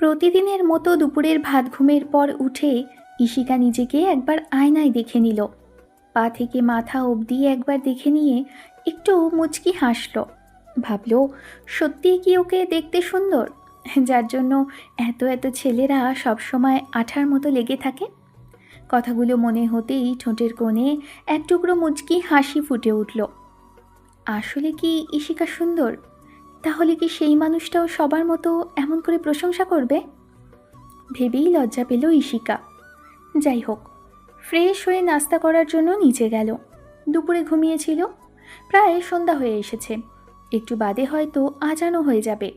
প্রতিদিনের মতো দুপুরের ভাত ঘুমের পর উঠে ইশিকা নিজেকে একবার আয়নায় দেখে নিল। পা থেকে মাথা অবধি একবার দেখে নিয়ে একটু মুচকি হাসল। ভাবল, সত্যিই কি ওকে দেখতে সুন্দর, যার জন্য এত এত ছেলেরা সবসময় আঠার মতো লেগে থাকে। কথাগুলো মনে হতেই ঠোঁটের কোণে এক টুকরো মুচকি হাসি ফুটে উঠল। আসলে কি ইশিকা সুন্দর? তাহলে কি সেই মানুষটাও সবার মতো এমন করে প্রশংসা করবে? ভেবেই লজ্জা পেল ইশিকা। যাই হোক, ফ্রেশ হয়ে নাস্তা করার জন্য নিচে গেল। দুপুরে ঘুমিয়েছিল, প্রায় সন্ধ্যা হয়ে এসেছে, একটু বাদে হয়তো আজানও হয়ে যাবে।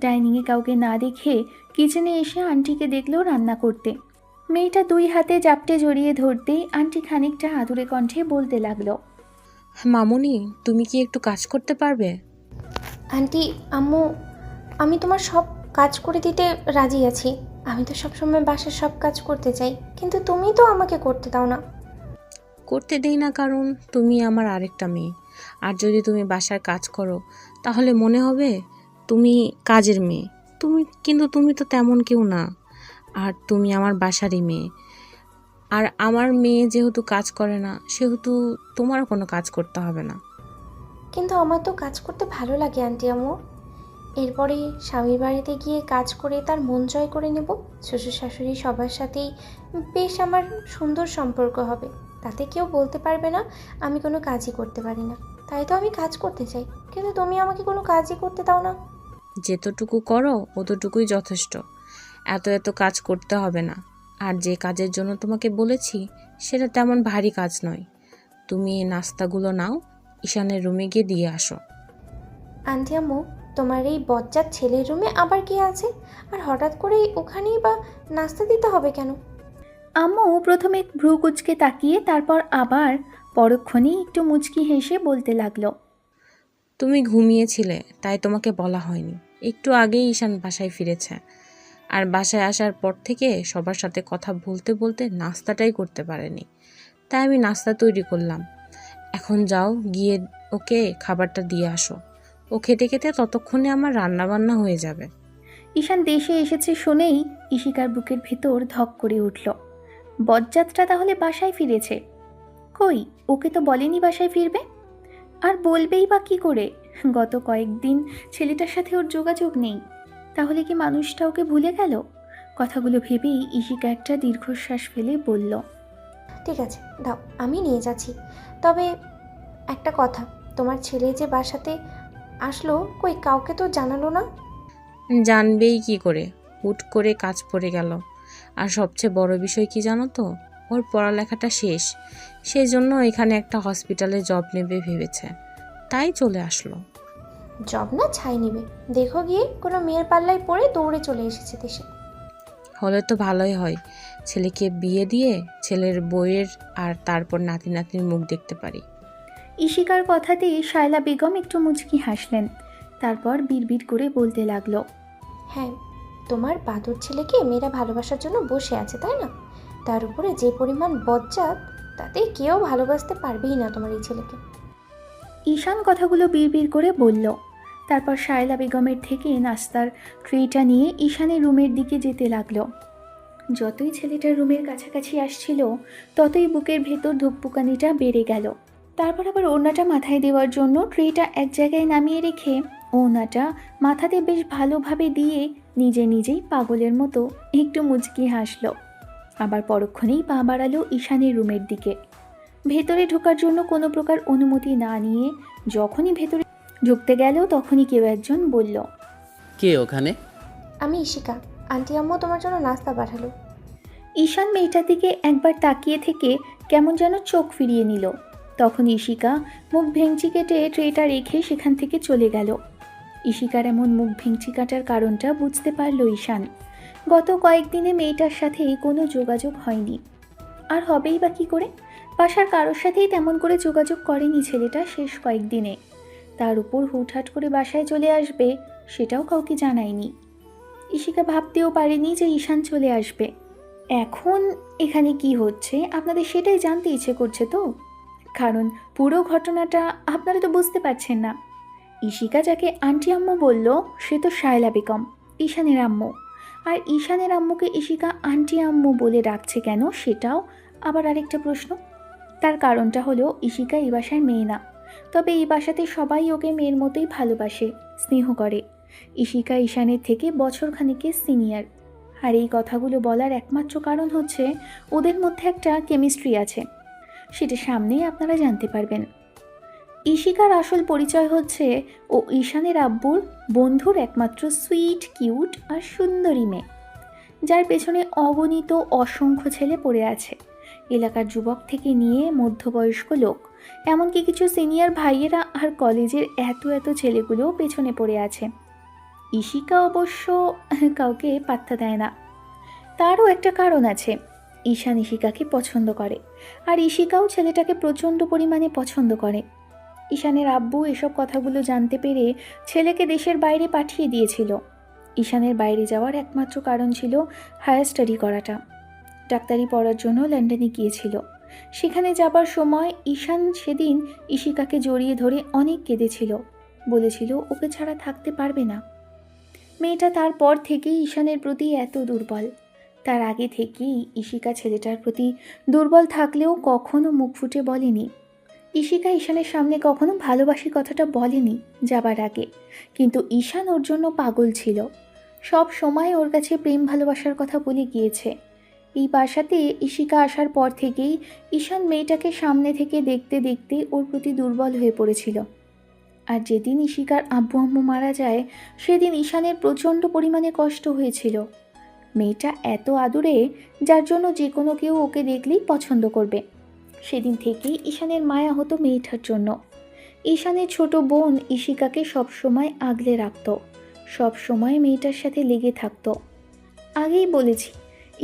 ডাইনিংয়ে কাউকে না দেখে কিচেনে এসে আন্টিকে দেখল রান্না করতে। মেয়েটা দুই হাতে জাপটে জড়িয়ে ধরতেই আন্টি খানিকটা আদুরে কণ্ঠে বলতে লাগলো, মামুনি, তুমি কি একটু কাজ করতে পারবে? আন্টি, আম্মু, আমি তোমার সব কাজ করে দিতে রাজি আছি। আমি তো সবসময় বাসার সব কাজ করতে চাই, কিন্তু তুমি তো আমাকে করতে দাও না। করতে দেই না কারণ তুমি আমার আরেকটা মেয়ে। আর যদি তুমি বাসার কাজ করো তাহলে মনে হবে তুমি কাজের মেয়ে। তুমি তো তেমন কেউ না। আর তুমি আমার বাসারই মেয়ে। আর আমার মেয়ে যেহেতু কাজ করে না, সেহেতু তোমারও কোনো কাজ করতে হবে না। কিন্তু আমার তো কাজ করতে ভালো লাগে আন্টি, আম্মু। এরপরে স্বামীর বাড়িতে গিয়ে কাজ করে তার মন জয় করে নেব। শ্বশুর শাশুড়ি সবার সাথেই বেশ আমার সুন্দর সম্পর্ক হবে। তাতে কেউ বলতে পারবে না আমি কোনো কাজই করতে পারি না। তাই তো আমি কাজ করতে চাই, কিন্তু তুমি আমাকে কোনো কাজই করতে দাও না। যেতটুকু করো অতটুকুই যথেষ্ট। এত এত কাজ করতে হবে না। আর যে কাজের জন্য তোমাকে বলেছি সেটা তেমন ভারী কাজ নয়। তুমি এই নাস্তাগুলো নাও, ঈশানের রুমে গিয়ে দিয়ে আসো। আন্টি, আম্মু, তোমার এই বজ্জাত ছেলের রুমে আবার কে আছে? আর হঠাৎ করেই ওখানেই বা নাস্তা দিতে হবে কেন? আম্মু প্রথমে ভ্রু কুঁচকে তাকিয়ে তারপর আবার পরক্ষণেই একটু মুচকি হেসে বলতে লাগলো, তুমি ঘুমিয়েছিলে তাই তোমাকে বলা হয়নি। একটু আগেই ঈশান বাসায় ফিরেছে। আর বাসায় আসার পর থেকে সবার সাথে কথা বলতে বলতে নাস্তাটাই করতে পারেনি। তাই আমি নাস্তা তৈরি করলাম। এখন যাও, গিয়ে ওকে খাবারটা দিয়ে আসো। ও খেতে খেতে ততক্ষণে আমার রান্না বান্না হয়ে যাবে। ঈশান দেশে এসেছে শুনেই ইশিকার বুকের ভেতর ধক করে উঠল। বজ্জাতটা তাহলে বাসায় ফিরেছে? কই, ওকে তো বলেনি বাসায় ফিরবে। আর বলবেই বা কি করে? গত কয়েকদিন ছেলেটার সাথে ওর যোগাযোগ নেই। তাহলে কি মানুষটা ওকে ভুলে গেল? কথাগুলো ভেবেই ইশিকা একটা দীর্ঘশ্বাস ফেলে বলল, ঠিক আছে, দাও, আমি নিয়ে যাচ্ছি। তবে একটা কথা, তোমার ছেলে যে বাসাতে আসলো, কই কাউকে তো জানালো না? জানবেই কি করে? হুট করে কাজ পড়ে গেল। আর সবচেয়ে বড় বিষয় কি জানো তো? ওর পড়ালেখাটা শেষ। সেই জন্য এখানে একটা হসপিটালে জব নেবে ভেবেছে, তাই চলে আসলো। জব না ছাই নিবে। দেখো গিয়ে কোনো মেয়ের পাল্লায় পড়ে দৌড়ে চলে এসেছে দেশে। হলে তো ভালোই হয়। ছেলেকে বিয়ে দিয়ে ছেলের বউয়ের আর তারপর নাতি নাতনির মুখ দেখতে পারি। ইশিকার কথাতেই শায়লা বেগম একটু মুচকি হাসলেন। তারপর বিড়বিড় করে বলতে লাগলো, হ্যাঁ, তোমার বাদুর ছেলেকে মেয়েরা ভালোবাসার জন্য বসে আছে, তাই না? তার উপরে যে পরিমাণ বজ্জাত, তাতে কেউ ভালোবাসতে পারবেই না তোমার এই ছেলেকে। ঈশান কথাগুলো বিড়বিড় করে বলল। তারপর শায়লা বেগমের থেকে নাস্তার ট্রেটা নিয়ে ঈশানের রুমের দিকে যেতে লাগলো। যতই ছেলেটার রুমের কাছাকাছি আসছিল ততই বুকের ভেতর ধুকপুকানিটা বেড়ে গেল। তারপর আবার ওড়নাটা মাথায় দেওয়ার জন্য ট্রেটা এক জায়গায় নামিয়ে রেখে ওড়নাটা মাথাতে বেশ ভালোভাবে দিয়ে নিজে নিজেই পাগলের মতো একটু মুচকি হাসল। আবার পরক্ষণেই পা বাড়ালো ঈশানের রুমের দিকে। ভেতরে ঢোকার জন্য কোনো প্রকার অনুমতি না নিয়ে যখনই ভেতরে ঢুকতে গেল তখনই কেউ একজন বলল, কে ওখানে? আমি ইশিকা। আন্টি, আম্মু তোমার জন্য নাস্তা পাঠালো। ঈশান মেয়েটার দিকে একবার তাকিয়ে থেকে কেমন যেন চোখ ফিরিয়ে নিল। তখন ইশিকা মুখ ভেঙচি কেটে ট্রেটা রেখে সেখান থেকে চলে গেল। ইশিকার এমন মুখ ভেঙচি কাটার কারণটা বুঝতে পারল ঈশান। গত কয়েকদিনে মেয়েটার সাথে কোনো যোগাযোগ হয়নি, আর হবেই বা কী করে? বাসার কারোর সাথেই তেমন করে যোগাযোগ করেনি ছেলেটা শেষ কয়েকদিনে। তার উপর হুটহাট করে বাসায় চলে আসবে সেটাও কাউকে জানায়নি। ইশিকা ভাবতেও পারেনি যে ঈশান চলে আসবে। এখন এখানে কি হচ্ছে আপনাদের সেটাই জানতে ইচ্ছে করছে তো? কারণ পুরো ঘটনাটা আপনারা তো বুঝতে পারছেন না। ইশিকা যাকে আন্টি আম্মু বলল সে তো শায়লা বেগম, ঈশানের আম্মু। আর ঈশানের আম্মুকে ইশিকা আন্টি আম্মু বলে ডাকছে কেন, সেটাও আবার আরেকটা প্রশ্ন। তার কারণটা হলো ইশিকা এই বাসার মেয়ে না, তবে এই বাসাতে সবাই ওকে মেয়ের মতোই ভালোবাসে, স্নেহ করে। ইশিকা ঈশানের থেকে বছরখানেকের সিনিয়র। আর এই কথাগুলো বলার একমাত্র কারণ হচ্ছে ওদের মধ্যে একটা কেমিস্ট্রি আছে, সেটা সামনেই আপনারা জানতে পারবেন। ইশিকার আসল পরিচয় হচ্ছে ও ঈশানের আব্বুর বন্ধুর একমাত্র সুইট, কিউট আর সুন্দরী মেয়ে, যার পেছনে অগণিত অসংখ্য ছেলে পড়ে আছে। এলাকার যুবক থেকে নিয়ে মধ্যবয়স্ক লোক, এমনকি কিছু সিনিয়র ভাইয়েরা আর কলেজের এত এত ছেলেগুলোও পেছনে পড়ে আছে। ইশিকা অবশ্য কাউকে পাত্তা দেয় না। তারও একটা কারণ আছে, ঈশান ইশিকাকে পছন্দ করে, আর ইশিকাও ছেলেটাকে প্রচণ্ড পরিমাণে পছন্দ করে। ঈশানের আব্বু এসব কথাগুলো জানতে পেরে ছেলেকে দেশের বাইরে পাঠিয়ে দিয়েছিল। ঈশানের বাইরে যাওয়ার একমাত্র কারণ ছিল হায়ার স্টাডি করাটা। ডাক্তারি পড়ার জন্য লন্ডনে গিয়েছিল। সেখানে যাবার সময় ঈশান সেদিন ইশিকাকে জড়িয়ে ধরে অনেক কেঁদেছিল, বলেছিল ওকে ছাড়া থাকতে পারবে না। মেয়েটা তারপর থেকেই ঈশানের প্রতি এত দুর্বল। তার আগে থেকেই ইশিকা ছেলেটার প্রতি দুর্বল থাকলেও কখনো মুখ ফুটে বলেনি। ইশিকা ঈশানের সামনে কখনো ভালোবাসি কথাটা বলেনি যাবার আগে, কিন্তু ঈশান ওর জন্য পাগল ছিল। সব সময় ওর কাছে প্রেম ভালোবাসার কথা বলে গিয়েছে। এই বাসাতে ইশিকা আসার পর থেকেই ঈশান মেয়েটাকে সামনে থেকে দেখতে দেখতে ওর প্রতি দুর্বল হয়ে পড়েছিল। আর যেদিন ইশিকার আব্বু আম্মু মারা যায়, সেদিন ঈশানের প্রচণ্ড পরিমাণে কষ্ট হয়েছিল। মেয়েটা এত আদুরে, যার জন্য যে কোনো কেউ ওকে দেখলেই পছন্দ করবে। সেদিন থেকেই ঈশানের মায়া হতো মেয়েটার জন্য। ঈশানের ছোট বোন ইশিকাকে সবসময় আগলে রাখত, সব সময় মেয়েটার সাথে লেগে থাকতো। আগেই বলেছি,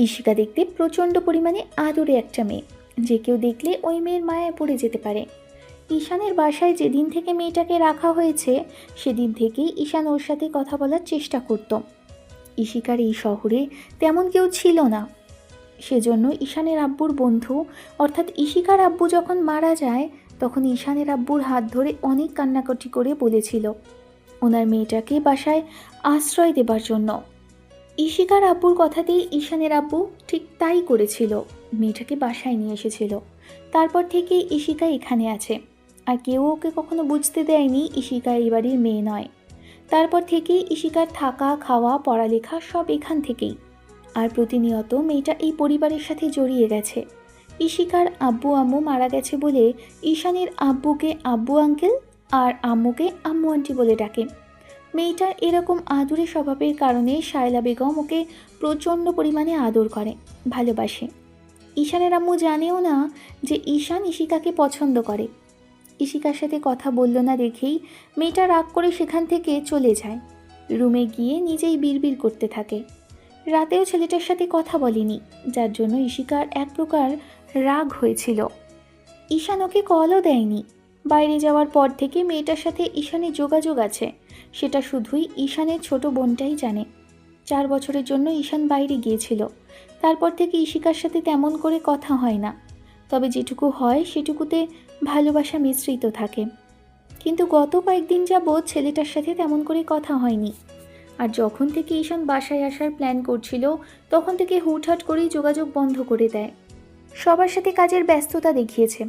ইশিকা দেখতে প্রচণ্ড পরিমাণে আদুরে একটা মেয়ে, যে কেউ দেখলে ওই মেয়ের মায়ায় পড়ে যেতে পারে। ঈশানের বাসায় যেদিন থেকে মেয়েটাকে রাখা হয়েছে, সেদিন থেকেই ঈশান ওর সাথে কথা বলার চেষ্টা করত। ইশিকার এই শহরে তেমন কেউ ছিল না, সেজন্য ঈশানের আব্বুর বন্ধু অর্থাৎ ইশিকার আব্বু যখন মারা যায়, তখন ঈশানের আব্বুর হাত ধরে অনেক কান্নাকাটি করে বলেছিল ওনার মেয়েটাকে বাসায় আশ্রয় দেবার জন্য। ইশিকার আব্বুর কথাতেই ঈশানের আব্বু ঠিক তাই করেছিল, মেয়েটাকে বাসায় নিয়ে এসেছিল। তারপর থেকেই ইশিকা এখানে আছে, আর কেউ ওকে কখনো বুঝতে দেয়নি ইশিকা এই বাড়ির মেয়ে নয়। তারপর থেকেই ইশিকার থাকা, খাওয়া, পড়ালেখা সব এখান থেকেই। আর প্রতিনিয়ত মেয়েটা এই পরিবারের সাথে জড়িয়ে গেছে। ইশিকার আব্বু আম্মু মারা গেছে বলে ঈশানের আব্বুকে আব্বু আঙ্কেল আর আম্মুকে আম্মু আন্টি বলে ডাকে। মেয়েটার এরকম আদুরে স্বভাবের কারণে শায়লা বেগম ওকে প্রচণ্ড পরিমাণে আদর করে, ভালোবাসে। ঈশানের আম্মু জানেও না যে ঈশান ইশিকাকে পছন্দ করে। ইশিকার সাথে কথা বলল না দেখেই মেয়েটা রাগ করে সেখান থেকে চলে যায়। রুমে গিয়ে নিজেই বিড়বিড় করতে থাকে। রাতেও ছেলেটার সাথে কথা বলেনি, যার জন্য ইশিকার এক প্রকার রাগ হয়েছিল। ঈশান ওকে কলও দেয়নি। বাইরে যাওয়ার পর থেকে মেয়েটার সাথে ঈশানের যোগাযোগ আছে, সেটা শুধুই ঈশানের ছোট বোনটাই জানে। 4 বছরের জন্য ঈশান বাইরে গিয়েছিল। তারপর থেকে ইশিকার সাথে তেমন করে কথা হয় না, তবে যেটুকু হয় সেটুকুতে ভালোবাসা মিশ্রিত থাকে। কিন্তু গত কয়েকদিন যাবৎ ছেলেটার সাথে তেমন করে কথা হয়নি। আর যখন থেকে ঈশান বাসায় আসার প্ল্যান করছিল, তখন থেকে হুটহাট করেই যোগাযোগ বন্ধ করে দেয়। সবার সাথে কাজের ব্যস্ততা দেখিয়েছে।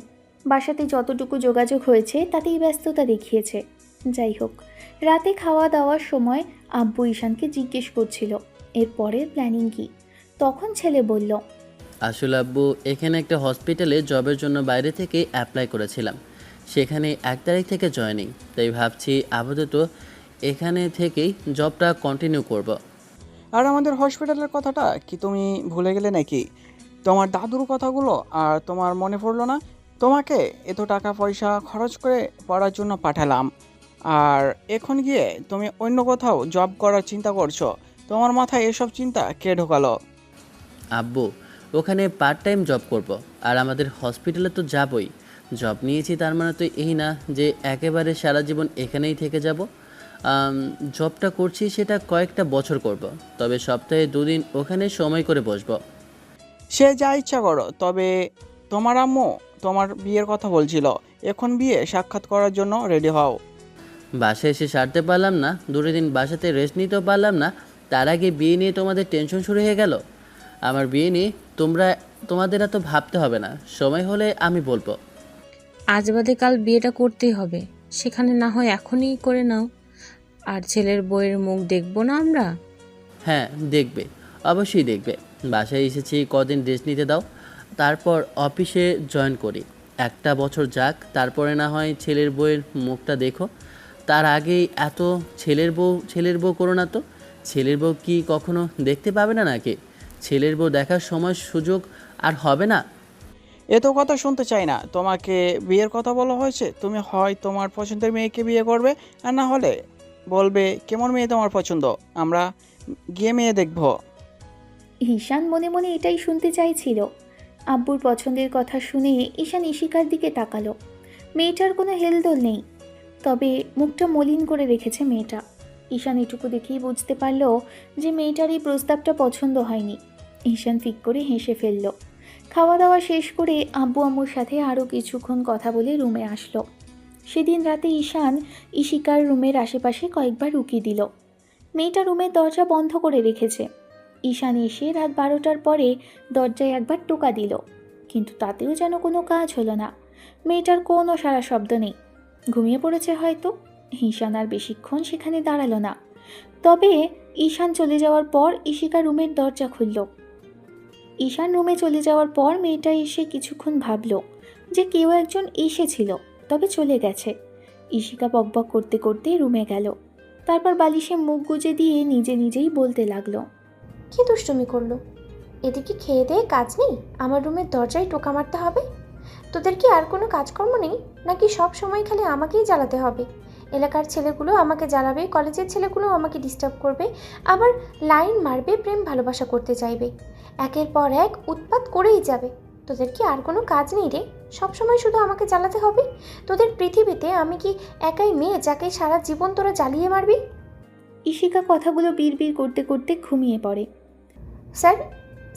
বাসাতে যতটুকু যোগাযোগ হয়েছে তাতেই ব্যস্ততা দেখিয়েছে। যাই হোক, রাতে খাওয়া দাওয়ার সময় আব্বু ঈশানকে জিজ্ঞেস করছিল এর পরের প্ল্যানিং কী। তখন ছেলে বলল, আসলে আব্বু, এখানে একটা হসপিটালে জবের জন্য বাইরে থেকে অ্যাপ্লাই করেছিলাম। সেখানে 1 তারিখ থেকে জয়েনিং, তাই ভাবছি আপাতত এখানে থেকেই জবটা কন্টিনিউ করব। আর আমাদের হসপিটালের কথাটা কি তুমি ভুলে গেলে নাকি? তোমার দাদুর কথাগুলো আর তোমার মনে পড়লো না? তোমাকে এত টাকা পয়সা খরচ করে পড়ার জন্য পাঠালাম, আর এখন গিয়ে তুমি অন্য কোথাও জব করার চিন্তা করছো। তোমার মাথায় এসব চিন্তা কে ঢোকালো? আব্বু, ওখানে পার্ট টাইম জব করব, আর আমাদের হসপিটালে তো যাবই। জব নিয়েছি তার মানে তো এই না যে একেবারে সারা জীবন এখানেই থেকে যাব। জবটা করছি সেটা কয়েকটা বছর করব, তবে সপ্তাহে 2 দিন ওখানে সময় করে বসবো। সে যা ইচ্ছা করো, তবে তোমার আম্মু তোমার বিয়ের কথা বলছিল। এখন বিয়ে সাক্ষাৎ করার জন্য রেডি হও। বাসায় এসে সারতে পারলাম না, 2 দিন বাসাতে রেস্ট নিতেও পারলাম না, তার আগে বিয়ে নিয়ে তোমাদের টেনশন শুরু হয়ে গেল। আমার বিয়ে নিয়ে তোমাদের এত ভাবতে হবে না, সময় হলে আমি বলবো। আজ বাদে কাল বিয়েটা করতেই হবে, সেখানে না হয় এখনই করে নাও। আর ছেলের বউয়ের মুখ দেখবো না আমরা? হ্যাঁ দেখবে, অবশ্যই দেখবে। বাসায় এসেছি কদিন রেস্ট নিতে দাও, তারপর অফিসে জয়েন করি। একটা বছর যাক, তারপরে না হয় ছেলের বউয়ের মুখটা দেখো। তার আগেই এত ছেলের বউ করো না তো। ছেলের বউ কি কখনো দেখতে পাবে না নাকি? ছেলের বউ দেখার সময় সুযোগ আর হবে না? এত কথা শুনতে চাই না। তোমাকে বিয়ের কথা বলা হয়েছে, তুমি হয় তোমার পছন্দের মেয়েকে বিয়ে করবে, আর না হলে বলবে কেমন মেয়ে তোমার পছন্দ, আমরা গিয়ে মেয়ে দেখব। ঈশান মনে মনে এটাই শুনতে চাইছিল। আব্বুর পছন্দের কথা শুনে ঈশান ইশিকার দিকে তাকালো। মেয়েটার কোনো হেলদোল নেই, তবে মুখটা মলিন করে রেখেছে মেয়েটা। ঈশান এটুকু দেখেই বুঝতে পারল যে মেয়েটার এই প্রস্তাবটা পছন্দ হয়নি। ঈশান ফিক করে হেসে ফেলল। খাওয়া দাওয়া শেষ করে আব্বু আম্মুর সাথে আরও কিছুক্ষণ কথা বলে রুমে আসলো। সেদিন রাতে ঈশান ইশিকার রুমের আশেপাশে কয়েকবার উকি দিল। মেয়েটা রুমের দরজা বন্ধ করে রেখেছে। ঈশান এসে রাত 12টার পরে দরজায় একবার টোকা দিল, কিন্তু তাতেও যেন কোনো কাজ হলো না। মেয়েটার কোনো সারা শব্দ নেই, ঘুমিয়ে পড়েছে হয়তো। ঈশান আর বেশিক্ষণ সেখানে দাঁড়ালো না। তবে ঈশান চলে যাওয়ার পর ইশিকা রুমের দরজা খুলল। ঈশান রুমে চলে যাওয়ার পর মেয়েটা এসে কিছুক্ষণ ভাবল যে কেউ একজন এসেছিল, তবে চলে গেছে। ইশিকা বকবক করতে করতে রুমে গেল। তারপর বালিশে মুখ গুজে দিয়ে নিজে নিজেই বলতে লাগলো, কি দুষ্টুমি করলো? এদিকে খেয়ে দিয়ে কাজ নেই, আমার রুমের দরজায় টোকা মারতে হবে? তোদের কি আর কোনো কাজকর্ম নেই, নাকি সব সময় খালি আমাকেই জ্বালাতে হবে? এলাকার ছেলেগুলো আমাকে জ্বালাবে, কলেজের ছেলেগুলো আমাকে ডিস্টার্ব করবে, আবার লাইন মারবে, প্রেম ভালোবাসা করতে চাইবে, একের পর এক উৎপাত করেই যাবে। তোদের কি আর কোনো কাজ নেই রে? সব সময় শুধু আমাকে জ্বালাতে হবে? তোদের পৃথিবীতে আমি কি একাই মেয়ে যাকে সারা জীবন তোরা জ্বালিয়ে মারবি? ইশিকা কথাগুলো বিড়বিড় করতে করতে ঘুমিয়ে পড়ে।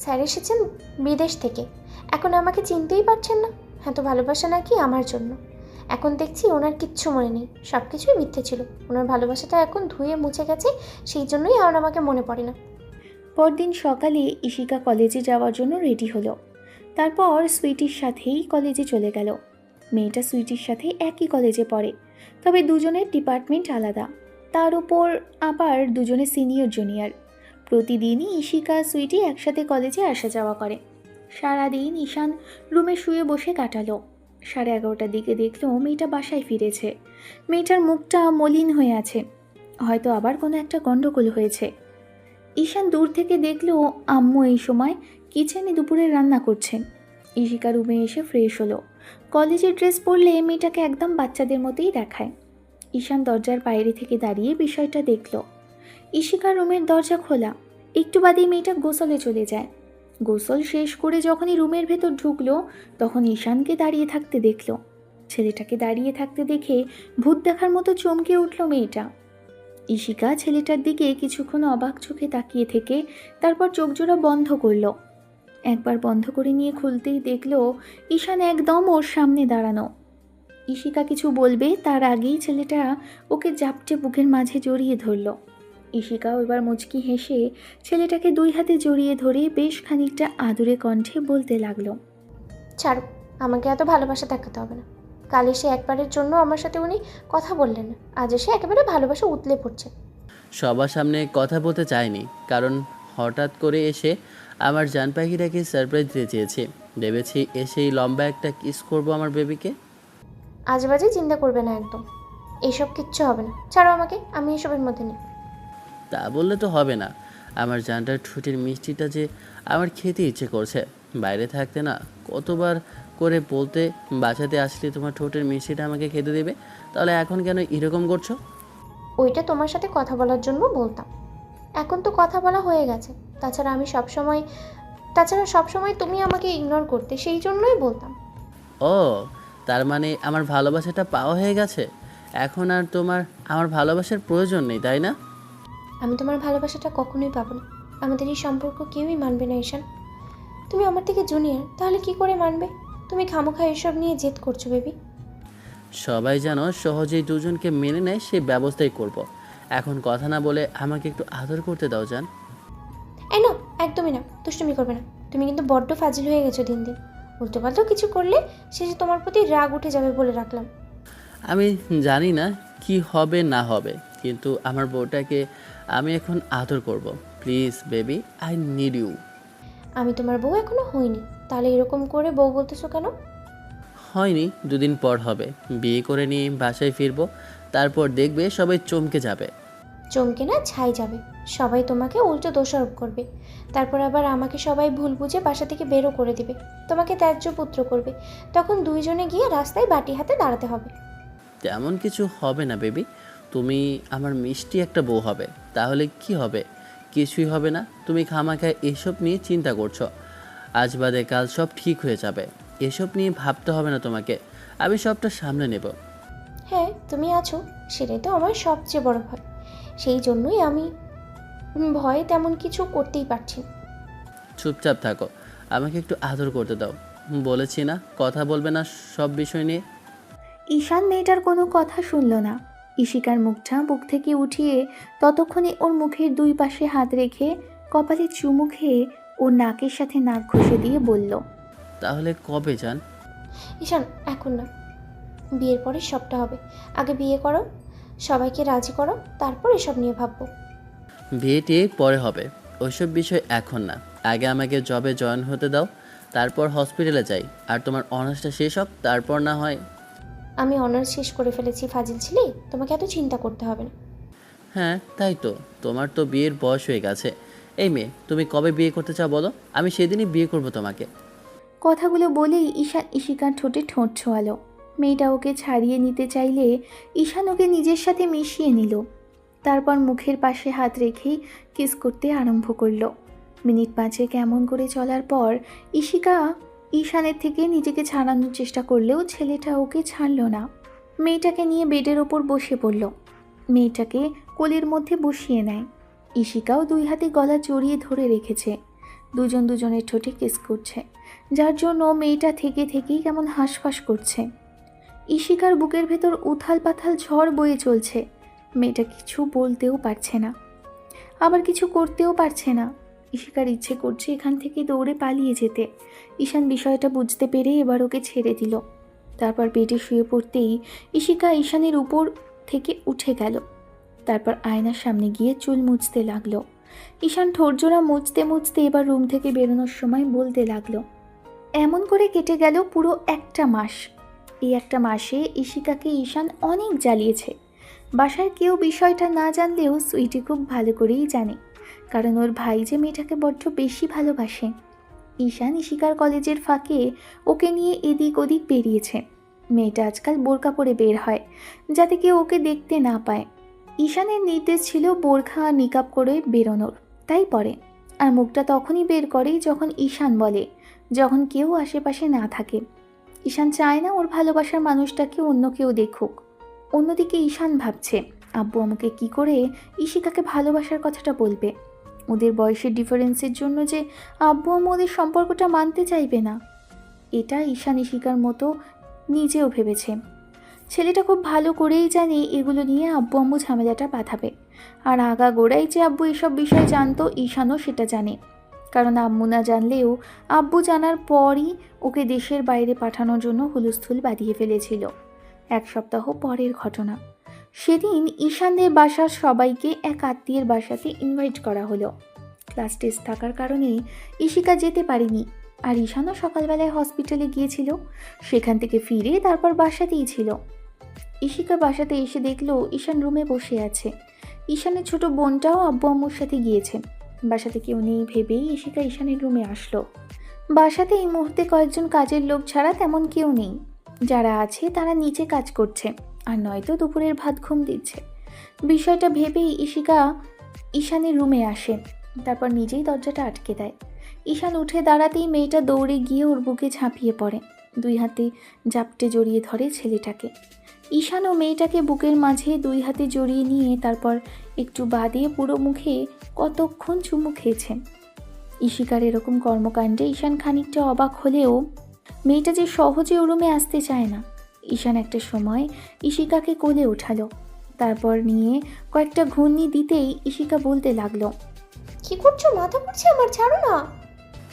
স্যার এসেছেন বিদেশ থেকে, এখন আমাকে চিনতেই পারছেন না। এত ভালোবাসা নাকি আমার জন্য? এখন দেখছি ওনার কিচ্ছু মনে নেই, সব কিছুই মিথ্যে ছিল। ওনার ভালোবাসাটা এখন ধুয়ে মুছে গেছে, সেই জন্যই আর আমাকে মনে পড়ে না। পরদিন সকালে ইশিকা কলেজে যাওয়ার জন্য রেডি হলো। তারপর সুইটির সাথেই কলেজে চলে গেল। মেয়েটা সুইটির সাথে একই কলেজে পড়ে, তবে দুজনের ডিপার্টমেন্ট আলাদা। তার উপর আবার দুজনে সিনিয়র জুনিয়র। প্রতিদিনই ইশিকা সুইটি একসাথে কলেজে আসা যাওয়া করে। সারাদিন ঈশান রুমে শুয়ে বসে কাটালো। 11:30টার দিকে দেখলো মেয়েটা বাসায় ফিরেছে। মেয়েটার মুখটা মলিন হয়ে আছে, হয়তো আবার কোনো একটা গণ্ডগোল হয়েছে। ঈশান দূর থেকে দেখলো আম্মু এই সময় কিচেনে দুপুরে রান্না করছেন। ইশিকা রুমে এসে ফ্রেশ হলো। কলেজের ড্রেস পরলে মেয়েটাকে একদম বাচ্চাদের মতোই দেখায়। ঈশান দরজার বাইরে থেকে দাঁড়িয়ে বিষয়টা দেখল। ইশিকার রুমের দরজা খোলা। একটু বাদেই মেয়েটা গোসলে চলে যায়। গোসল শেষ করে যখনই রুমের ভেতর ঢুকলো, তখন ঈশানকে দাঁড়িয়ে থাকতে দেখলো। ছেলেটাকে দাঁড়িয়ে থাকতে দেখে ভূত দেখার মতো চমকে উঠল মেয়েটা। ইশিকা ছেলেটার দিকে কিছুক্ষণ অবাক চোখে তাকিয়ে থেকে তারপর চোখজোড়া বন্ধ করল। একবার বন্ধ করে নিয়ে খুলতেই দেখল ঈশান একদম ওর সামনে দাঁড়ানো। ইশিকা কিছু বলবে তার আগেই ছেলেটা ওকে জাপটে বুকের মাঝে জড়িয়ে ধরল। ইশিকাও এবার মুচকি হেসে ছেলেটাকে 2 হাতে জড়িয়ে ধরে বেশ খানিকটা আদুরে কণ্ঠে বলতে লাগলো, ছাড়ো, আমাকে এত ভালোবাসা দেখাতে হবে না। কাল এসে একবারের জন্য আমার সাথে উনি কথা বললেন না, আজ এসে একেবারে ভালোবাসা উতলে পড়ছে। সবার সামনে কথা বলতে চাইনি, কারণ হঠাৎ করে এসে আমার জান পাখিটাকে সারপ্রাইজ দিতে চেয়েছি। ভেবেছি এসেই লম্বা একটা কিস করব আমার বেবিকে। আজ বাজে চিন্তা করবে না একদম, এইসব কিচ্ছু হবে না। ছাড়ো আমাকে, আমি এসবের মধ্যে নেই। তা বললে তো হবে না, আমার জানটার ঠোঁটের মিষ্টিটা যে আমার খেতে ইচ্ছে করছে। বাইরে থাকতে না কতবার করে বলতে, বাসাতে আসলে তোমার ঠোঁটের মিষ্টিটা আমাকে খেতে দেবে, তাহলে এখন কেন এরকম করছো? ওইটা তোমার সাথে কথা বলার জন্য বলতাম, এখন তো কথা বলা হয়ে গেছে। তাছাড়া সবসময় তুমি আমাকে ইগনোর করতে, সেই জন্যই বলতাম। ও, তার মানে আমার ভালোবাসাটা পাওয়া হয়ে গেছে, এখন আর তোমার আমার ভালোবাসার প্রয়োজন নেই, তাই না? আমি তোমার ভালোবাসাটা কখনোই পাবো না। আমাদের এই সম্পর্ক কেউই মানবে না ঈশান। তুমি আমার থেকে জুনিয়র, তাহলে কি করে মানবে? তুমি খামোখা এসব নিয়ে জেদ করছো বেবি। সবাই যেন সহজেই দুজনকে মেনে নেয় সেই ব্যবস্থাই করব। এখন কথা না বলে আমাকে একটু আদর করতে দাও জান। এই না, একদমই না, দুষ্টুমি করবে না। তুমি কিন্তু বড্ড ফাজিল হয়ে গেছো দিন দিন। উল্টোপাল্টা কিছু করলে শেষে তোমার প্রতি রাগ উঠে যাবে বলে রাখলাম। আমি জানি না কি হবে না হবে, কিন্তু আমার বউটাকে আমি এখন আদর করব। Please baby, I need you. আমি তোমার বউ এখনো হইনি, তাহলে এরকম করে বউ বলতেছো কেন? হয়নি, 2 দিন পর হবে। বিয়ে করে নিয়ে বাসায় ফিরবো, তারপর দেখবে সবাই চমকে যাবে। চমকে না, ছাই যাবে। সবাই তোমাকে উল্টো দোষারোপ করবে। তারপর আবার আমাকে সবাই ভুল বুঝে বাসা থেকে বেরও করে দিবে। তোমাকে ত্যায্য পুত্র করবে। তখন দুইজনে গিয়ে রাস্তায় বাটি হাতে দাঁড়াতে হবে। তেমন কিছু হবে না বেবি, তুমি আমার মিষ্টি একটা বউ হবে। তাহলে কি হবে? কিছুই হবে না। তুমি খামাখায় এসব নিয়ে চিন্তা করছো। আজ বাদে কাল সব ঠিক হয়ে যাবে। এসব নিয়ে ভাবতে হবে না তোমাকে, আমি সবটা সামলে নেব। হ্যাঁ, তুমি আছো, সেটাই তো আমার সবচেয়ে বড় ভয়। সেই জন্যই আমি ভয়ে তেমন কিছু করতেই পারছি না। চুপচাপ থাকো, আমাকে একটু আদর করতে দাও। বলেছি না কথা বলবে না সব বিষয় নিয়ে। ঈশান মেয়েটার কোনো কথা শুনল না। ইশিকার মুখটা বুক থেকে উঠিয়ে ততক্ষণে ওর মুখের 2 পাশে হাত রেখে কপালে চুমু খেয়ে ওর নাকের সাথে নাক ঘষে দিয়ে বলল, তাহলে কবে যান? ঈশান, এখন না, বিয়ের পরে সবটা হবে। আগে বিয়ে করো, সবাইকে রাজি করো, তারপর এসব নিয়ে ভাববো। বিয়েটি পরে হবে, ওইসব বিষয় এখন না। আগে আমাকে জবে জয়েন হতে দাও, তারপর হসপিটালে যাই। আর তোমার অনার্সটা শেষ হোক, তারপর না হয়। আমি অনার্স শেষ করে ফেলেছি ফাজিল ছেলে, তোমাকে এত চিন্তা করতে হবে না। হ্যাঁ তাই তো, তোমার তো বিয়ের বয়স হয়ে গেছে। এই মেয়ে, তুমি কবে বিয়ে করতে চাও বলো, আমি সেদিনই বিয়ে করব তোমাকে। কথাগুলো বলেই ঈশান ইশিকার ঠোঁটে ঠোঁট ছোঁয়ালো। মেয়েটা ওকে ছাড়িয়ে নিতে চাইলে ঈশান ওকে নিজের সাথে মিশিয়ে নিল। তারপর মুখের পাশে হাত রেখেই কিস করতে আরম্ভ করলো। মিনিট 5 কেমন করে চলার পর ইশিকা ঈশানের থেকে নিজেকে ছাড়ানোর চেষ্টা করলেও ছেলেটা ওকে ছাড়ল না। মেয়েটাকে নিয়ে বেডের ওপর বসে পড়ল। মেয়েটাকে কোলের মধ্যে বসিয়ে নেয়। ইশিকাও 2 হাতে গলা জড়িয়ে ধরে রেখেছে। দুজন দুজনের ঠোঁটে কিস করছে, যার জন্য মেয়েটা থেকে থেকেই কেমন হাঁসফাঁস করছে। ইশিকার বুকের ভেতর উথাল পাথাল ঝড় বয়ে চলছে। মেয়েটা কিছু বলতেও পারছে না, আবার কিছু করতেও পারছে না। ইশিকার ইচ্ছে করছে এখান থেকে দৌড়ে পালিয়ে যেতে। ঈশান বিষয়টা বুঝতে পেরে এবার ওকে ছেড়ে দিল। তারপর বেডে শুয়ে পড়তেই ইশিকা ঈশানের উপর থেকে উঠে গেল। তারপর আয়নার সামনে গিয়ে চুল মুছতে লাগলো। ঈশান ঠোরজোড়া মুছতে মুছতে এবার রুম থেকে বেরোনোর সময় বলতে লাগলো, এমন করে কেটে গেল পুরো 1 মাস। এই 1 মাসে ইশিকাকে ঈশান অনেক জ্বালিয়েছে। বাসার কেউ বিষয়টা না জানলেও সুইটি খুব ভালো করেই জানে, কারণ ওর ভাই যে মেয়েটাকে বড্ড বেশি ভালোবাসে। ঈশান ইশিকার কলেজের ফাঁকে ওকে নিয়ে এদিক ওদিক বেরিয়েছে। মেয়েটা আজকাল বোরকা পরে বের হয়, যাতে কেউ ওকে দেখতে না পায়। ঈশানের নির্দেশ ছিল বোরখা আর নিকাব করে বেরোনোর, তাই পরে। আর মুখটা তখনই বের করে যখন ঈশান বলে, যখন কেউ আশেপাশে না থাকে। ঈশান চায় না ওর ভালোবাসার মানুষটাকে অন্য কেউ দেখুক। অন্যদিকে ঈশান ভাবছে, আব্বু আমাকে কি করে ইশিকাকে ভালোবাসার কথাটা বলবে। ওদের বয়সের ডিফারেন্সের জন্য যে আব্বু আম্মু ওদের সম্পর্কটা মানতে চাইবে না। এটা ঈশান ইশিকার মতো নিজেও ভেবেছে। ছেলেটা খুব ভালো করেই জানে এগুলো নিয়ে আব্বু আম্মু ঝামেলাটা বাঁধাবে। আর আগাগোড়াই যে আব্বু এসব বিষয় জানতো, ঈশানও সেটা জানে। কারণ আম্মু না জানলেও আব্বু জানার পরই ওকে দেশের বাইরে পাঠানোর জন্য হুলস্থুল বাঁধিয়ে ফেলেছিল। 1 সপ্তাহ পরের ঘটনা। সেদিন ঈশানদের বাসার সবাইকে এক আত্মীয়ের বাসাতে ইনভাইট করা হলো। ক্লাস টেস্ট থাকার কারণে ইশিকা যেতে পারেনি। আর ঈশানও সকালবেলায় হসপিটালে গিয়েছিল। সেখান থেকে ফিরে তারপর বাসাতেই ছিল। ইশিকা বাসাতে এসে দেখলো ঈশান রুমে বসে আছে। ঈশানের ছোট বোনটাও আব্বু আম্মুর সাথে গিয়েছে। বাসাতে কেউ নেই ভেবেই ইশিকা ঈশানের রুমে আসলো। বাসাতে এই মুহূর্তে কয়েকজন কাজের লোক ছাড়া তেমন কেউ নেই। যারা আছে তারা নিচে কাজ করছে, আর নয়তো দুপুরের ভাত ঘুম দিচ্ছে। বিষয়টা ভেবেই ইশিকা ঈশানের রুমে আসে, তারপর নিজেই দরজাটা আটকে দেয়। ঈশান উঠে দাঁড়াতেই মেয়েটা দৌড়ে গিয়ে ওর বুকে ঝাঁপিয়ে পড়ে। 2 হাতে জাপটে জড়িয়ে ধরে ছেলেটাকে। ঈশান ও মেয়েটাকে বুকের মাঝে 2 হাতে জড়িয়ে নিয়ে তারপর একটু বাদে পুরো মুখে কতক্ষণ চুমু খেয়েছে। ইশিকার এরকম কর্মকাণ্ডে ঈশান খানিকটা অবাক হলেও মেয়েটা যে সহজে ওর রুমে আসতে চায় না। ঈশান একটা সময় ইশিকাকে কোলে ওঠালো, তারপর নিয়ে কয়েকটা ঘূর্ণি দিতেই ইশিকা বলতে লাগলো, কি করছো? মাথা ঘুরছে আমার, ছাড়ো না।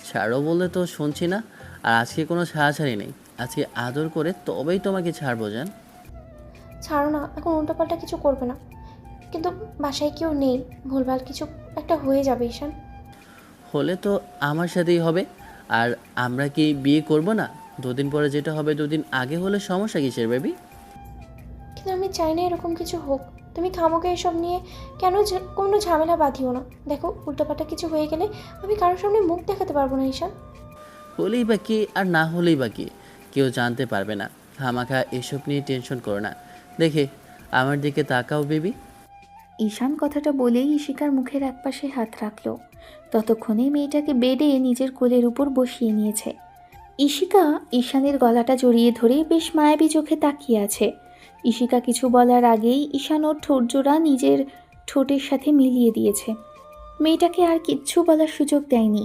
ছাড়ো বললে তো শুনছি না। আর আজকে কোনো ছাড়াছাড়ি নেই, আজকে আদর করে তবেই তোমাকে ছাড়বো জান। ছাড়ো না, এখন উল্টোপাল্টা কিছু করবে না। কিন্তু বাসায় কেউ নেই, ভুলভাল কিছু একটা হয়ে যাবে ঈশান। হলে তো আমার সাথেই হবে। আর আমরা কি বিয়ে করব না? দুদিন পরে যেটা হবে দুদিন আগে হলে সমস্যা কিসের বেবি? কিন্তু আমি চাই না এরকম কিছু হোক। তুমি খামোকে এসব নিয়ে কেন কোনো ঝামেলা বাঁধিও না। দেখো, উল্টোপাল্টা কিছু হয়ে গেলে আমি কারোর সামনে মুখ দেখাতে পারবো না ঈশান। হলেই বা কি আর না হলেই বা কি, কেউ জানতে পারবে না। খামাখা এসব নিয়ে টেনশন করো না। দেখে আমার দিকে তাকাও বেবি। ঈশান কথাটা বলেই ইশিকার মুখের একপাশে হাত রাখলো। ততক্ষণে মেয়েটাকে বেডে নিজের কোলের উপর বসিয়ে নিয়েছে। ইশিকা ঈশানের গলাটা জড়িয়ে ধরে বেশ মায়াবী চোখে তাকিয়ে আছে। ইশিকা কিছু বলার আগেই ঈশান ওর ঠোঁটজোড়া নিজের ঠোঁটের সাথে মিলিয়ে দিয়েছে। মেয়েটাকে আর কিচ্ছু বলার সুযোগ দেয়নি।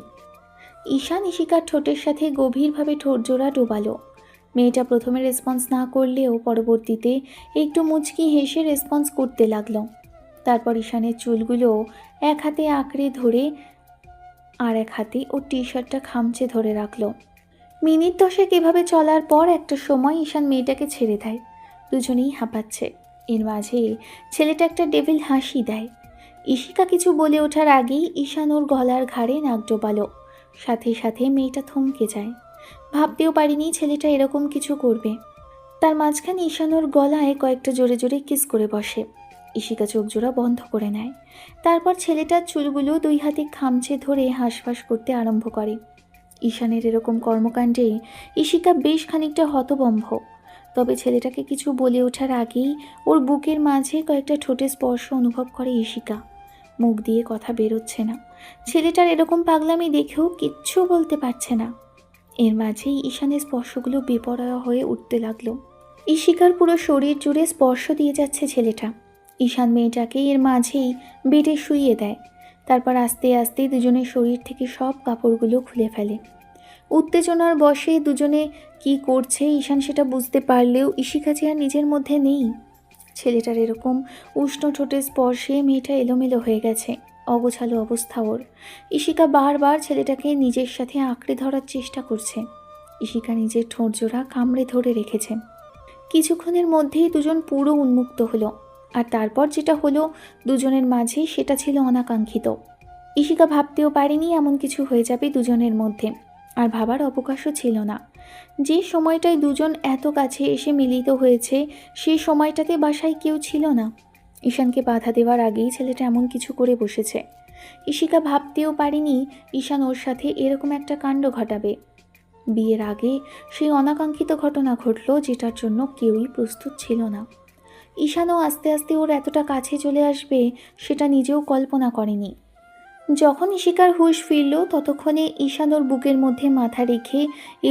ঈশান ইশিকার ঠোঁটের সাথে গভীরভাবে ঠোঁটজোড়া ডোবালো। মেয়েটা প্রথমে রেসপন্স না করলেও পরবর্তীতে একটু মুচকি হেসে রেসপন্স করতে লাগলো। তারপর ঈশানের চুলগুলো এক হাতে আঁকড়ে ধরে আর এক হাতে ওর টি শার্টটা খামচে ধরে রাখলো। মিনিট 10 এভাবে চলার পর একটা সময় ঈশান মেয়েটাকে ছেড়ে দেয়। দুজনেই হাঁপাচ্ছে। এর মাঝে ছেলেটা একটা ডেভিল হাসি দেয়। ইশিকা কিছু বলে ওঠার আগেই ঈশান ওর গলার ঘাড়ে নাক ডোবালো। সাথে সাথে মেয়েটা থমকে যায়। ভাবতেও পারিনি ছেলেটা এরকম কিছু করবে। তার মাঝখানে ঈশান ওর গলায় কয়েকটা জোরে জোরে কিস করে বসে। ইশিকা চোখ জোড়া বন্ধ করে নেয়। তারপর ছেলেটার চুলগুলো দুই হাতে খামচে ধরে হাঁসফাঁস করতে আরম্ভ করে। ঈশানের এরকম কর্মকাণ্ডে ইশিকা বেশ খানিকটা হতভম্ব। তবে ছেলেটাকে কিছু বলে ওঠার আগেই ওর বুকের মাঝে কয়েকটা ঠোঁটের স্পর্শ অনুভব করে ইশিকা। মুখ দিয়ে কথা বেরোচ্ছে না। ছেলেটার এরকম পাগলামি দেখেও কিচ্ছু বলতে পারছে না। এর মাঝেই ঈশানের স্পর্শগুলো বেপরোয়া হয়ে উঠতে লাগলো। ইশিকার পুরো শরীর জুড়ে স্পর্শ দিয়ে যাচ্ছে ছেলেটা। ঈশান মেয়েটাকে এর মাঝেই বেডে শুইয়ে দেয়। তারপর আস্তে আস্তে দুজনের শরীর থেকে সব কাপড়গুলো খুলে ফেলে। উত্তেজনার বশে দুজনে কি করছে ঈশান সেটা বুঝতে পারলেও ইশিকা যে আর নিজের মধ্যে নেই। ছেলেটার এরকম উষ্ণ ঠোঁটের স্পর্শে মেয়েটা এলোমেলো হয়ে গেছে, অগোছালো অবস্থা ওর। ইশিকা বারবার ছেলেটাকে নিজের সাথে আঁকড়ে ধরার চেষ্টা করছে। ইশিকা নিজের ঠোঁট জোড়া কামড়ে ধরে রেখেছে। কিছুক্ষণের মধ্যেই দুজন পুরো উন্মুক্ত হলো। আর তারপর যেটা হলো দুজনের মাঝে সেটা ছিল অনাকাঙ্ক্ষিত। ইশিকা ভাবতেও পারেনি এমন কিছু হয়ে যাবে দুজনের মধ্যে, আর ভাবার অবকাশও ছিল না। যে সময়টায় দুজন এত কাছে এসে মিলিত হয়েছে সেই সময়টাতে বাসায় কেউ ছিল না। ঈশানকে বাধা দেওয়ার আগেই ছেলেটা এমন কিছু করে বসেছে। ইশিকা ভাবতেও পারেনি ঈশান ওর সাথে এরকম একটা কাণ্ড ঘটাবে। বিয়ের আগে সেই অনাকাঙ্ক্ষিত ঘটনা ঘটল যেটার জন্য কেউই প্রস্তুত ছিল না। ঈশানও আস্তে আস্তে ওর এতটা কাছে চলে আসবে সেটা নিজেও কল্পনা করেনি। যখন ইশিকার হুঁশ ফিরল ততক্ষণে ঈশান ওর বুকের মধ্যে মাথা রেখে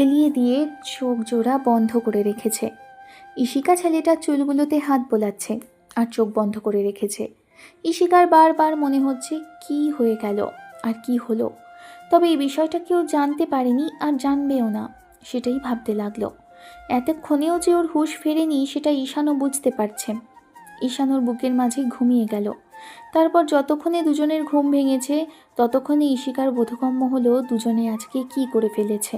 এলিয়ে দিয়ে চোখ জোড়া বন্ধ করে রেখেছে। ইশিকা ছেলেটার চুলগুলোতে হাত বোলাচ্ছে আর চোখ বন্ধ করে রেখেছে। ইশিকার বারবার মনে হচ্ছে কি হয়ে গেল আর কি হলো। তবে এই বিষয়টা কেউ জানতে পারেনি আর জানবেও না, সেটাই ভাবতে লাগলো। এতক্ষণেও যে ওর হুঁশ ফেরেনি সেটা ঈশানও বুঝতে পারছে। ঈশান ওর বুকের মাঝে ঘুমিয়ে গেল। তারপর যতক্ষণে দুজনের ঘুম ভেঙেছে ততক্ষণে ইশিকার বোধগম্য হলো দুজনে আজকে কি করে ফেলেছে।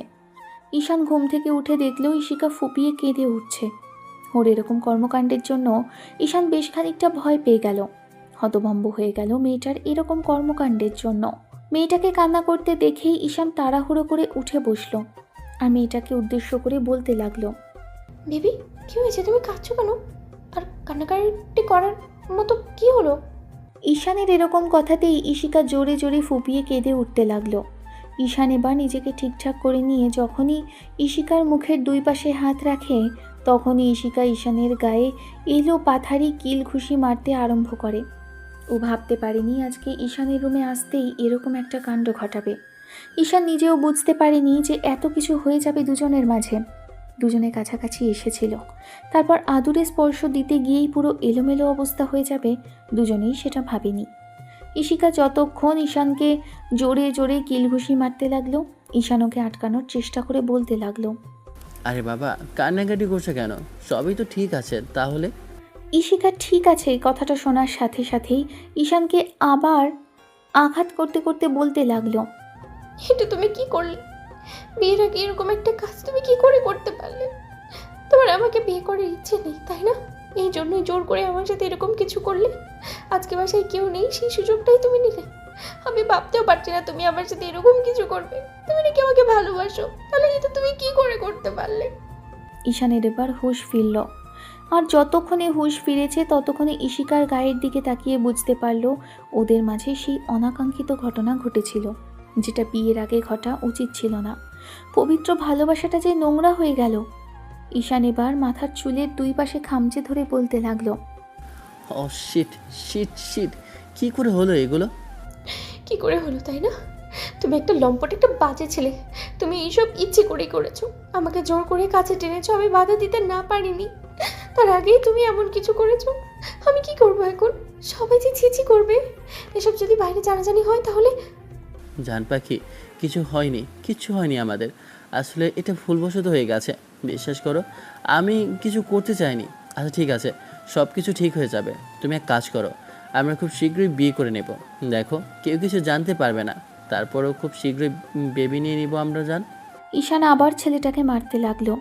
ঈশান ঘুম থেকে উঠে দেখলেও ইশিকা ফুপিয়ে কেঁদে উঠছে। ওর এরকম কর্মকাণ্ডের জন্য ঈশান বেশ খানিকটা ভয় পেয়ে গেল। হতভম্ব হয়ে গেল মেয়েটার এরকম কর্মকাণ্ডের জন্য। মেয়েটাকে কান্না করতে দেখেই ঈশান তাড়াহুড়ো করে উঠে বসলো আর মেয়েটাকে উদ্দেশ্য করে বলতে লাগলো, বেবি, কি হয়েছে? তুমি কাঁদছো কেন? আর কান্নাকাটি করার মতো কি হলো? ঈশানের এরকম কথাতেই ইশিকা জোরে জোরে ফুপিয়ে কেঁদে উঠতে লাগলো। ঈশান এবার নিজেকে ঠিকঠাক করে নিয়ে যখনই ইশিকার মুখের দুই পাশে হাত রাখে তখনই ইশিকা ঈশানের গায়ে এলো পাথারি কিল ঘুষি মারতে আরম্ভ করে। ও ভাবতে পারেনি আজকে ঈশানের রুমে আসতেই এরকম একটা কাণ্ড ঘটাবে। ঈশান নিজেও বুঝতে পারেনি যে এত কিছু হয়ে যাবে দুজনের মাঝে। দুজনে কাছাকাছি এসেছিল, তারপর আদুরে স্পর্শ দিতে গিয়েই পুরো এলোমেলো অবস্থা হয়ে যাবে দুজনেই সেটা ভাবেনি। ইশিকা যতক্ষণ ঈশানকে জোরে জোরে কিলঘুষি মারতে লাগলো, ঈশান ওকে আটকানোর চেষ্টা করে বলতে লাগলো, আরে বাবা, কান্নাকাটি করছে কেন? সবই তো ঠিক আছে তাহলে। ঈশিকা ঠিক আছে এই কথাটা শোনার সাথে সাথেই ঈশানকে আবার আঘাত করতে করতে বলতে লাগলো, এটা তুমি কি করলে? বিয়ের আগে এরকম একটা কাজ তুমি কি করে করতে পারলে? তোমার আমাকে বিয়ে করার ইচ্ছে নেই তাই না? এই জন্যই জোর করে আমার সাথে এরকম কিছু করলে। আজকে বাসায় কেউ নেই, সেই সুযোগটাই তুমি নিলে। আমি ভাবতেও পারছি না তুমি আমার সাথে এরকম কিছু করবে। তুমি নাকি আমাকে ভালোবাসো, তাহলে এটা তুমি কি করে করতে পারলে? ঈশানের এবার হুঁশ ফিরল। আর যতক্ষণে হুঁশ ফিরেছে ততক্ষণে ঈশিকার গায়ের দিকে তাকিয়ে বুঝতে পারল ওদের মাঝে সেই অনাকাঙ্ক্ষিত ঘটনা ঘটেছিল, যেটা বিয়ের আগে ঘটা উচিত ছিল না। পবিত্র ভালোবাসাটা যে নোংরা হয়ে গেল। ঈশান এবার মাথার চুলের দুই পাশে খামচে ধরে বলতে লাগলো, ও শিট শিট শিট, কী করে হলো এগুলো? কি করে হলো তাই না? তুমি একটা লম্পট, একটা বাজে ছেলে। তুমি এইসব ইচ্ছে করেই করেছো। আমাকে জোর করে কাছে টেনেছো, আমি বাধা দিতে না পারিনি। তার আগেই তুমি এমন কিছু করেছো। আমি কি করবো এখন? সবাই যে ছিছি করবে। এসব যদি বাইরে জানাজানি হয় তাহলে। জান পাখি, কিছু হয়নি, কিচ্ছু হয়নি আমাদের। আসলে এটা ভুলবশত হয়ে গেছে, বিশ্বাস করো। আমি কিছু করতে চাইনি। আচ্ছা ঠিক আছে, সব কিছু ঠিক হয়ে যাবে। তুমি এক কাজ করো, আমরা খুব শীঘ্রই বিয়ে করে নেব। দেখো, কেউ কিছু জানতে পারবে না। তারপরেও খুব শীঘ্রই বেবি নিয়ে নিব আমরা, জান। ঈশান আবার ছেলেটাকে মারতে লাগলো।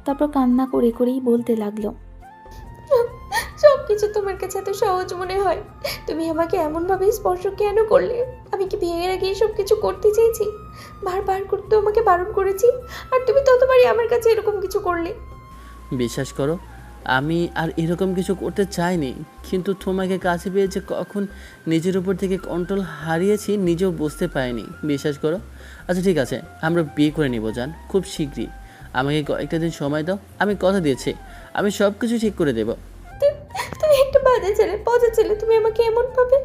তারপর কান্না করে করেই বলতে লাগলো, সব কিছু তোমার কাছে এত সহজ মনে হয়? তুমি আমাকে এমনভাবে স্পর্শ কেন করলে? আমি কি বিয়ের আগে এসব কিছু করতে চেয়েছি? বারবার করতে আমাকে বারণ করেছি, আর তুমি ততবারই আমার কাছে এরকম কিছু করলে। বিশ্বাস করো, আমি আর এরকম কিছু করতে চাইনি, কিন্তু তোমাকে কাছে পেয়ে যে কখন নিজের উপর থেকে কন্ট্রোল হারিয়েছি নিজেও বুঝতে পারিনি, বিশ্বাস করো। আচ্ছা ঠিক আছে, আমরা বিয়ে করে নিব জান, খুব শীঘ্রই। আমাকে কয়েকটা দিন সময় দাও, আমি কথা দিয়েছি আমি সব কিছু ঠিক করে দেব। তুমি একটা বাজে ছেলে, পচা ছেলে। তুমি আমাকে এমন ভাবে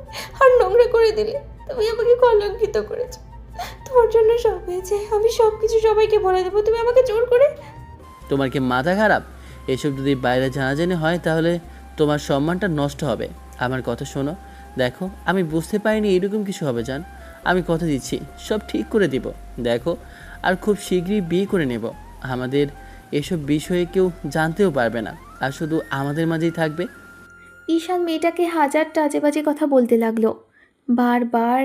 আর নোংরা করে দিলে। তুমি আমাকে কলঙ্কিত করেছো। তোমার জন্য সব হয়েছে, আমি সব কিছু সবাইকে বলে দেবো। তুমি আমাকে জোর করে। তোমার কি মাথা খারাপ? এসব যদি বাইরে জানাজানি হয় তাহলে তোমার সম্মানটা নষ্ট হবে। আমার কথা শোনো, দেখো আমি বুঝতে পারিনি এরকম কিছু হবে জান। আমি কথা দিচ্ছি সব ঠিক করে দিব। দেখো, আর খুব শীঘ্রই বিয়ে করে নেব। আমাদের এসব বিষয়ে কেউ জানতেও পারবে না, আর শুধু আমাদের মাঝেই থাকবে। ঈশান মেয়েটাকে হাজারটা আজে বাজে কথা বলতে লাগলো। বারবার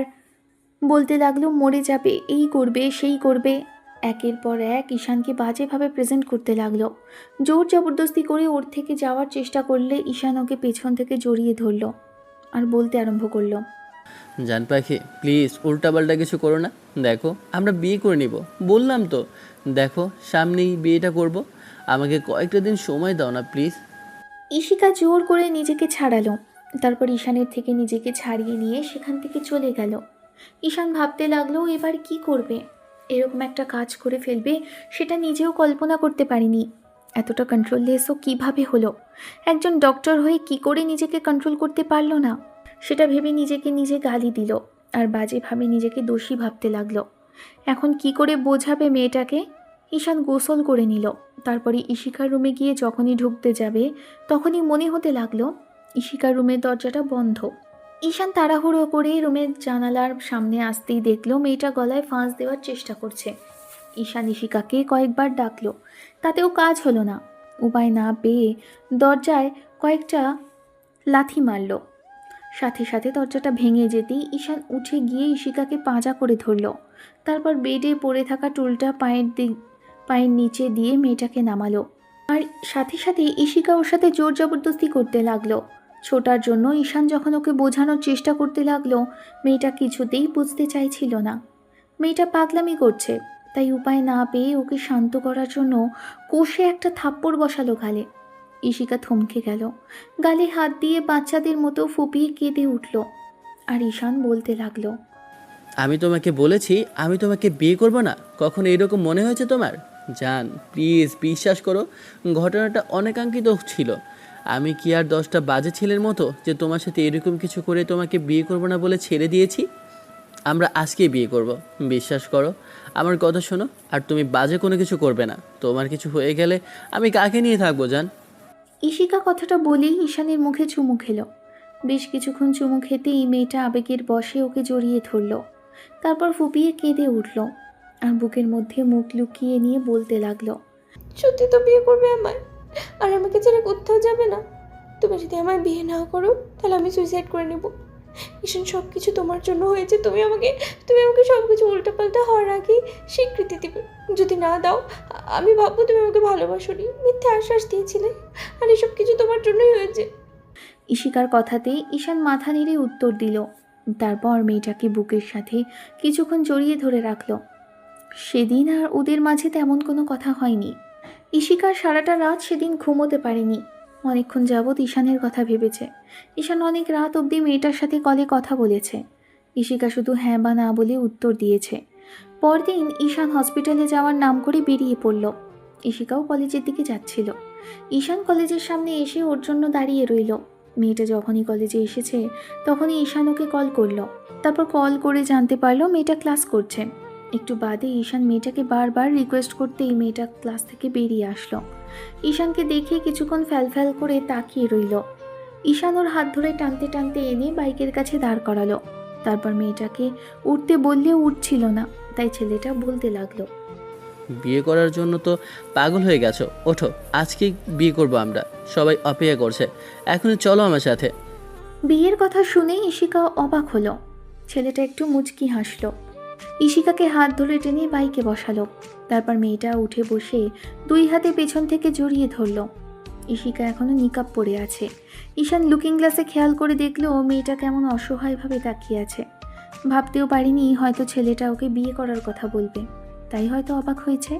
বলতে লাগলো মরে যাবে, এই করবে সেই করবে। একের পর এক ঈশানকে বাজেভাবে প্রেজেন্ট করতে লাগলো। জোর জবরদস্তি করে ওর থেকে যাওয়ার চেষ্টা করলে ঈশান ওকে পেছন থেকে জড়িয়ে ধরলো আর বলতে আরম্ভ করলো, জান পাখি, প্লিজ উল্টাপাল্টা কিছু করো না। দেখো, আমরা বিয়ে করে নিব, বললাম তো। দেখো, সামনেই বিয়েটা করব। আমাকে কয়েকটা দিন সময় দাও না প্লিজ। ঈশিকা জোর করে নিজেকে ছাড়ালো। তারপর ঈশানের থেকে নিজেকে ছাড়িয়ে নিয়ে সেখান থেকে চলে গেল। ঈশান ভাবতে লাগলো এবার কি করবে। এরকম একটা কাজ করে ফেলবে সেটা নিজেও কল্পনা করতে পারিনি। এতটা কন্ট্রোললেসও কিভাবে হলো। একজন ডক্টর হয়ে কি করে নিজেকে কন্ট্রোল করতে পারলো না, সেটা ভেবে নিজেকে নিজে গালি দিল আর বাজেভাবে নিজেকে দোষী ভাবতে লাগলো। এখন কি করে বোঝাবে মেয়েটাকে। ঈশান গোসল করে নিল। তারপরে ঈশিকার রুমে গিয়ে যখনই ঢুকতে যাবে তখনই মনে হতে লাগলো ঈশিকার রুমের দরজাটা বন্ধ। ঈশান তাড়াহুড়ো করে রুমের জানালার সামনে আসতেই দেখলো মেয়েটা গলায় ফাঁস দেওয়ার চেষ্টা করছে। ঈশান ঈশিকাকে কয়েকবার ডাকলো, তাতেও কাজ হলো না। উপায় না পেয়ে দরজায় কয়েকটা লাথি মারল। সাথে সাথে দরজাটা ভেঙে যেতেই ঈশান উঠে গিয়ে ঈশিকাকে পাঁজা করে ধরল। তারপর বেডে পড়ে থাকা টুলটা পায়ের নিচে দিয়ে মেয়েটাকে নামালো। আর সাথে সাথে ঈশিকা ওর সাথে জোর জবরদস্তি করতে লাগলো। ছোটার জন্য ঈশান যখন ওকে বোঝানোর চেষ্টা করতে লাগলো, মেয়েটা কিছুতেই বুঝতে চাইছিল না। মেয়েটা পাগলামি করছে, তাই উপায় না পেয়ে ওকে শান্ত করার জন্য কষে একটা থাপ্পড় বসালো গালে। ঈশিকা থমকে গেল, গালে হাত দিয়ে বাচ্চাদের মতো ফুপিয়ে কেঁদে উঠল। আর ঈশান বলতে লাগলো, আমি তোমাকে বলেছি আমি তোমাকে বিয়ে করব না। কখন এইরকম মনে হয়েছে তোমার? জান প্লিজ বিশ্বাস করো, ঘটনাটা অনাকাঙ্ক্ষিত ছিল। আমি কি আর 10টা বাজে ছেলের মতো যে তোমার সাথে এরকম কিছু করে তোমাকে বিয়ে করব না বলে ছেড়ে দিয়েছি? আমরা আজকেই বিয়ে করব, বিশ্বাস করো। আমার কথা শোনো, আর তুমি বাজে কোনো কিছু করবে না। তোমার কিছু হয়ে গেলে আমি কাকে নিয়ে থাকবো জান? ঈশিকা কথাটা বলেই ঈশানের মুখে চুমু খেলো। বেশ কিছুক্ষণ চুমু খেতেই মেয়েটা আবেগের বশে ওকে জড়িয়ে ধরল। তারপর ফুপিয়ে কেঁদে উঠল আর বুকের মধ্যে মুখ লুকিয়ে নিয়ে বলতে লাগলো, সত্যি তো বিয়ে করবে আমায়, আর আমাকে ছেড়ে কোথাও যাবে না? তুমি যদি আমায় বিয়ে না করো তাহলে আমি সুইসাইড করে নেব। ঈশান সব কিছু তোমার জন্য হয়েছে, তুমি আমাকে সব কিছু উল্টোপাল্টা হওয়ার আগে স্বীকৃতি দিবে। যদি না দাও আমি ভাববো তুমি আমাকে ভালোবাসোনি, মিথ্যে আশ্বাস দিয়েছিলে, আর এসব কিছু তোমার জন্যই হয়েছে। ইশিকার কথাতেই ঈশান মাথা নেড়ে উত্তর দিল। তারপর মেয়েটাকে বুকের সাথে কিছুক্ষণ জড়িয়ে ধরে রাখল। সেদিন আর ওদের মাঝে তেমন কোনো কথা হয়নি। ইশিকার সারাটা রাত সেদিন ঘুমোতে পারেনি। অনেকক্ষণ যাবৎ ঈশানের কথা ভেবেছে। ঈশান অনেক রাত অবধি মেয়েটার সাথে কলে কথা বলেছে। ইশিকা শুধু হ্যাঁ বা না বলে উত্তর দিয়েছে। পরদিন ঈশান হসপিটালে যাওয়ার নাম করে বেরিয়ে পড়ল। ইশিকাও কলেজের দিকে যাচ্ছিল। ঈশান কলেজের সামনে এসে ওর জন্য দাঁড়িয়ে রইল। মেয়েটা যখনই কলেজে এসেছে তখনই ঈশান ওকে কল করলো। তারপর কল করে জানতে পারলো মেয়েটা ক্লাস করছে। একটু বাদে ঈশান মেয়েটাকে বারবার রিকোয়েস্ট করতেই মেয়েটা ক্লাস থেকে বেরিয়ে আসলো। ঈশানকে দেখে কিছুক্ষণ ফ্যাল করে তাকিয়ে রইল। ঈশান ওর হাত ধরে টানতে টানতে এনে বাইকের কাছে দাঁড় করালো। তারপর মেয়েটাকে উঠতে বললেও উঠছিল না, তাই ছেলেটা বলতে লাগলো, বিয়ে করার জন্য তো পাগল হয়ে গেছো, ওঠো, আজকে বিয়ে করব আমরা, সবাই অপেক্ষা করছে, এখনই চলো আমার সাথে। বিয়ের কথা শুনেই ইশিকা অবাক হলো। ছেলেটা একটু মুচকি হাসলো। ইশিকাকে হাত ধরে টেনে বাইকে বসালো। তারপর মেয়েটা উঠে বসে দুই হাতে পেছন থেকে জড়িয়ে ধরলো। ইশিকা এখনো নিকাব পরে আছে। ঈশান লুকিং গ্লাসে খেয়াল করে দেখলো মেয়েটা কেমন অসহায়ভাবে তাকিয়ে আছে। ভাবতেও পারিনি হয়তো ছেলেটা ওকে বিয়ে করার কথা বলবে, তাই হয়তো অবাক হয়েছে।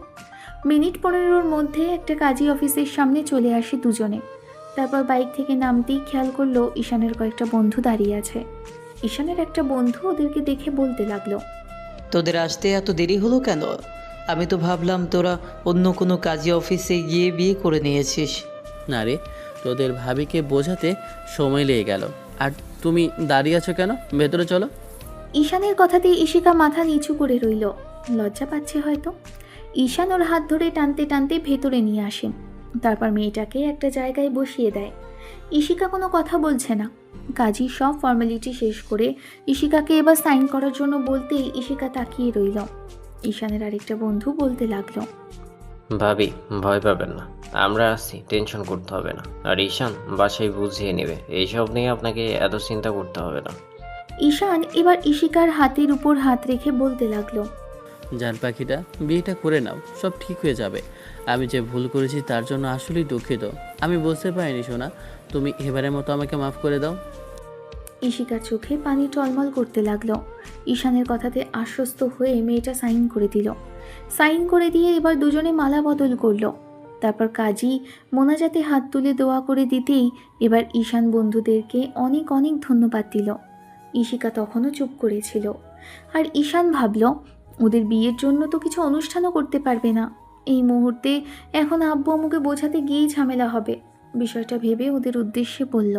মিনিট 15-র মধ্যে একটা কাজী অফিসের সামনে চলে আসে দুজনে। তারপর বাইক থেকে নামতেই খেয়াল করলো ঈশানের কয়েকটা বন্ধু দাঁড়িয়ে আছে। ঈশানের একটা বন্ধু ওদেরকে দেখে বলতে লাগলো, তোদের আসতে এত দেরি হলো কেন? আমি তো ভাবলাম তোরা অন্য কোনো কাজী অফিসে গিয়ে বিয়ে করে নিয়েছিস। না রে, তোদের ভাবিকে বোঝাতে সময় লেগে গেল। আর তুমি দাঁড়িয়ে আছো কেন? ভেতরে চলো। ঈশানের কথাতেই ইশিকা মাথা নিচু করে রইল। লজ্জা পাচ্ছে হয়তো। ঈশান ওর হাত ধরে টানতে টানতে ভেতরে নিয়ে আসে। তারপর মেয়েটাকে একটা জায়গায় বসিয়ে দেয়। ইশিকা কোনো কথা বলছে না। কাজী সব ফর্মালিটি শেষ করে ইশিকাকে এবার সাইন করার জন্য বলতেই ইশিকা তাকিয়ে রইল। ঈশানের আরেকটা বন্ধু বলতে লাগলো, ভাবি, ভয় পাবেন না, আমরা আছি, টেনশন করতে হবে না। আর ঈশান বাসায় বুঝিয়ে নেবে, এইসব নিয়ে আপনাকে এত চিন্তা করতে হবে না। ঈশান এবার ইশিকার হাতের উপর হাত রেখে বলতে লাগলো, জান পাখিটা, বিয়েটা করে নাও, সব ঠিক হয়ে যাবে। আমি যে ভুল করেছি তার জন্য আসলেই দুঃখিত। আমি বুঝতে পারিনি সোনা, তুমি এবারের মতো আমাকে মাফ করে দাও। ইশিকার চোখে পানি টলমল করতে লাগলো। ঈশানের কথাতে আশ্বস্ত হয়ে মেয়েটা সাইন করে দিল। সাইন করে দিয়ে এবার দুজনে মালা বদল করলো। তারপর কাজী মোনাজাতে হাত তুলে দোয়া করে দিতেই এবার ঈশান বন্ধুদেরকে অনেক অনেক ধন্যবাদ দিল। ইশিকা তখনও চুপ করেছিল। আর ঈশান ভাবল ওদের বিয়ের জন্য তো কিছু অনুষ্ঠানও করতে পারবে না। এই মুহূর্তে এখন আব্বু আম্মুকে বোঝাতে গিয়েই ঝামেলা হবে। বিষয়টা ভেবে ওদের উদ্দেশ্যে বলল,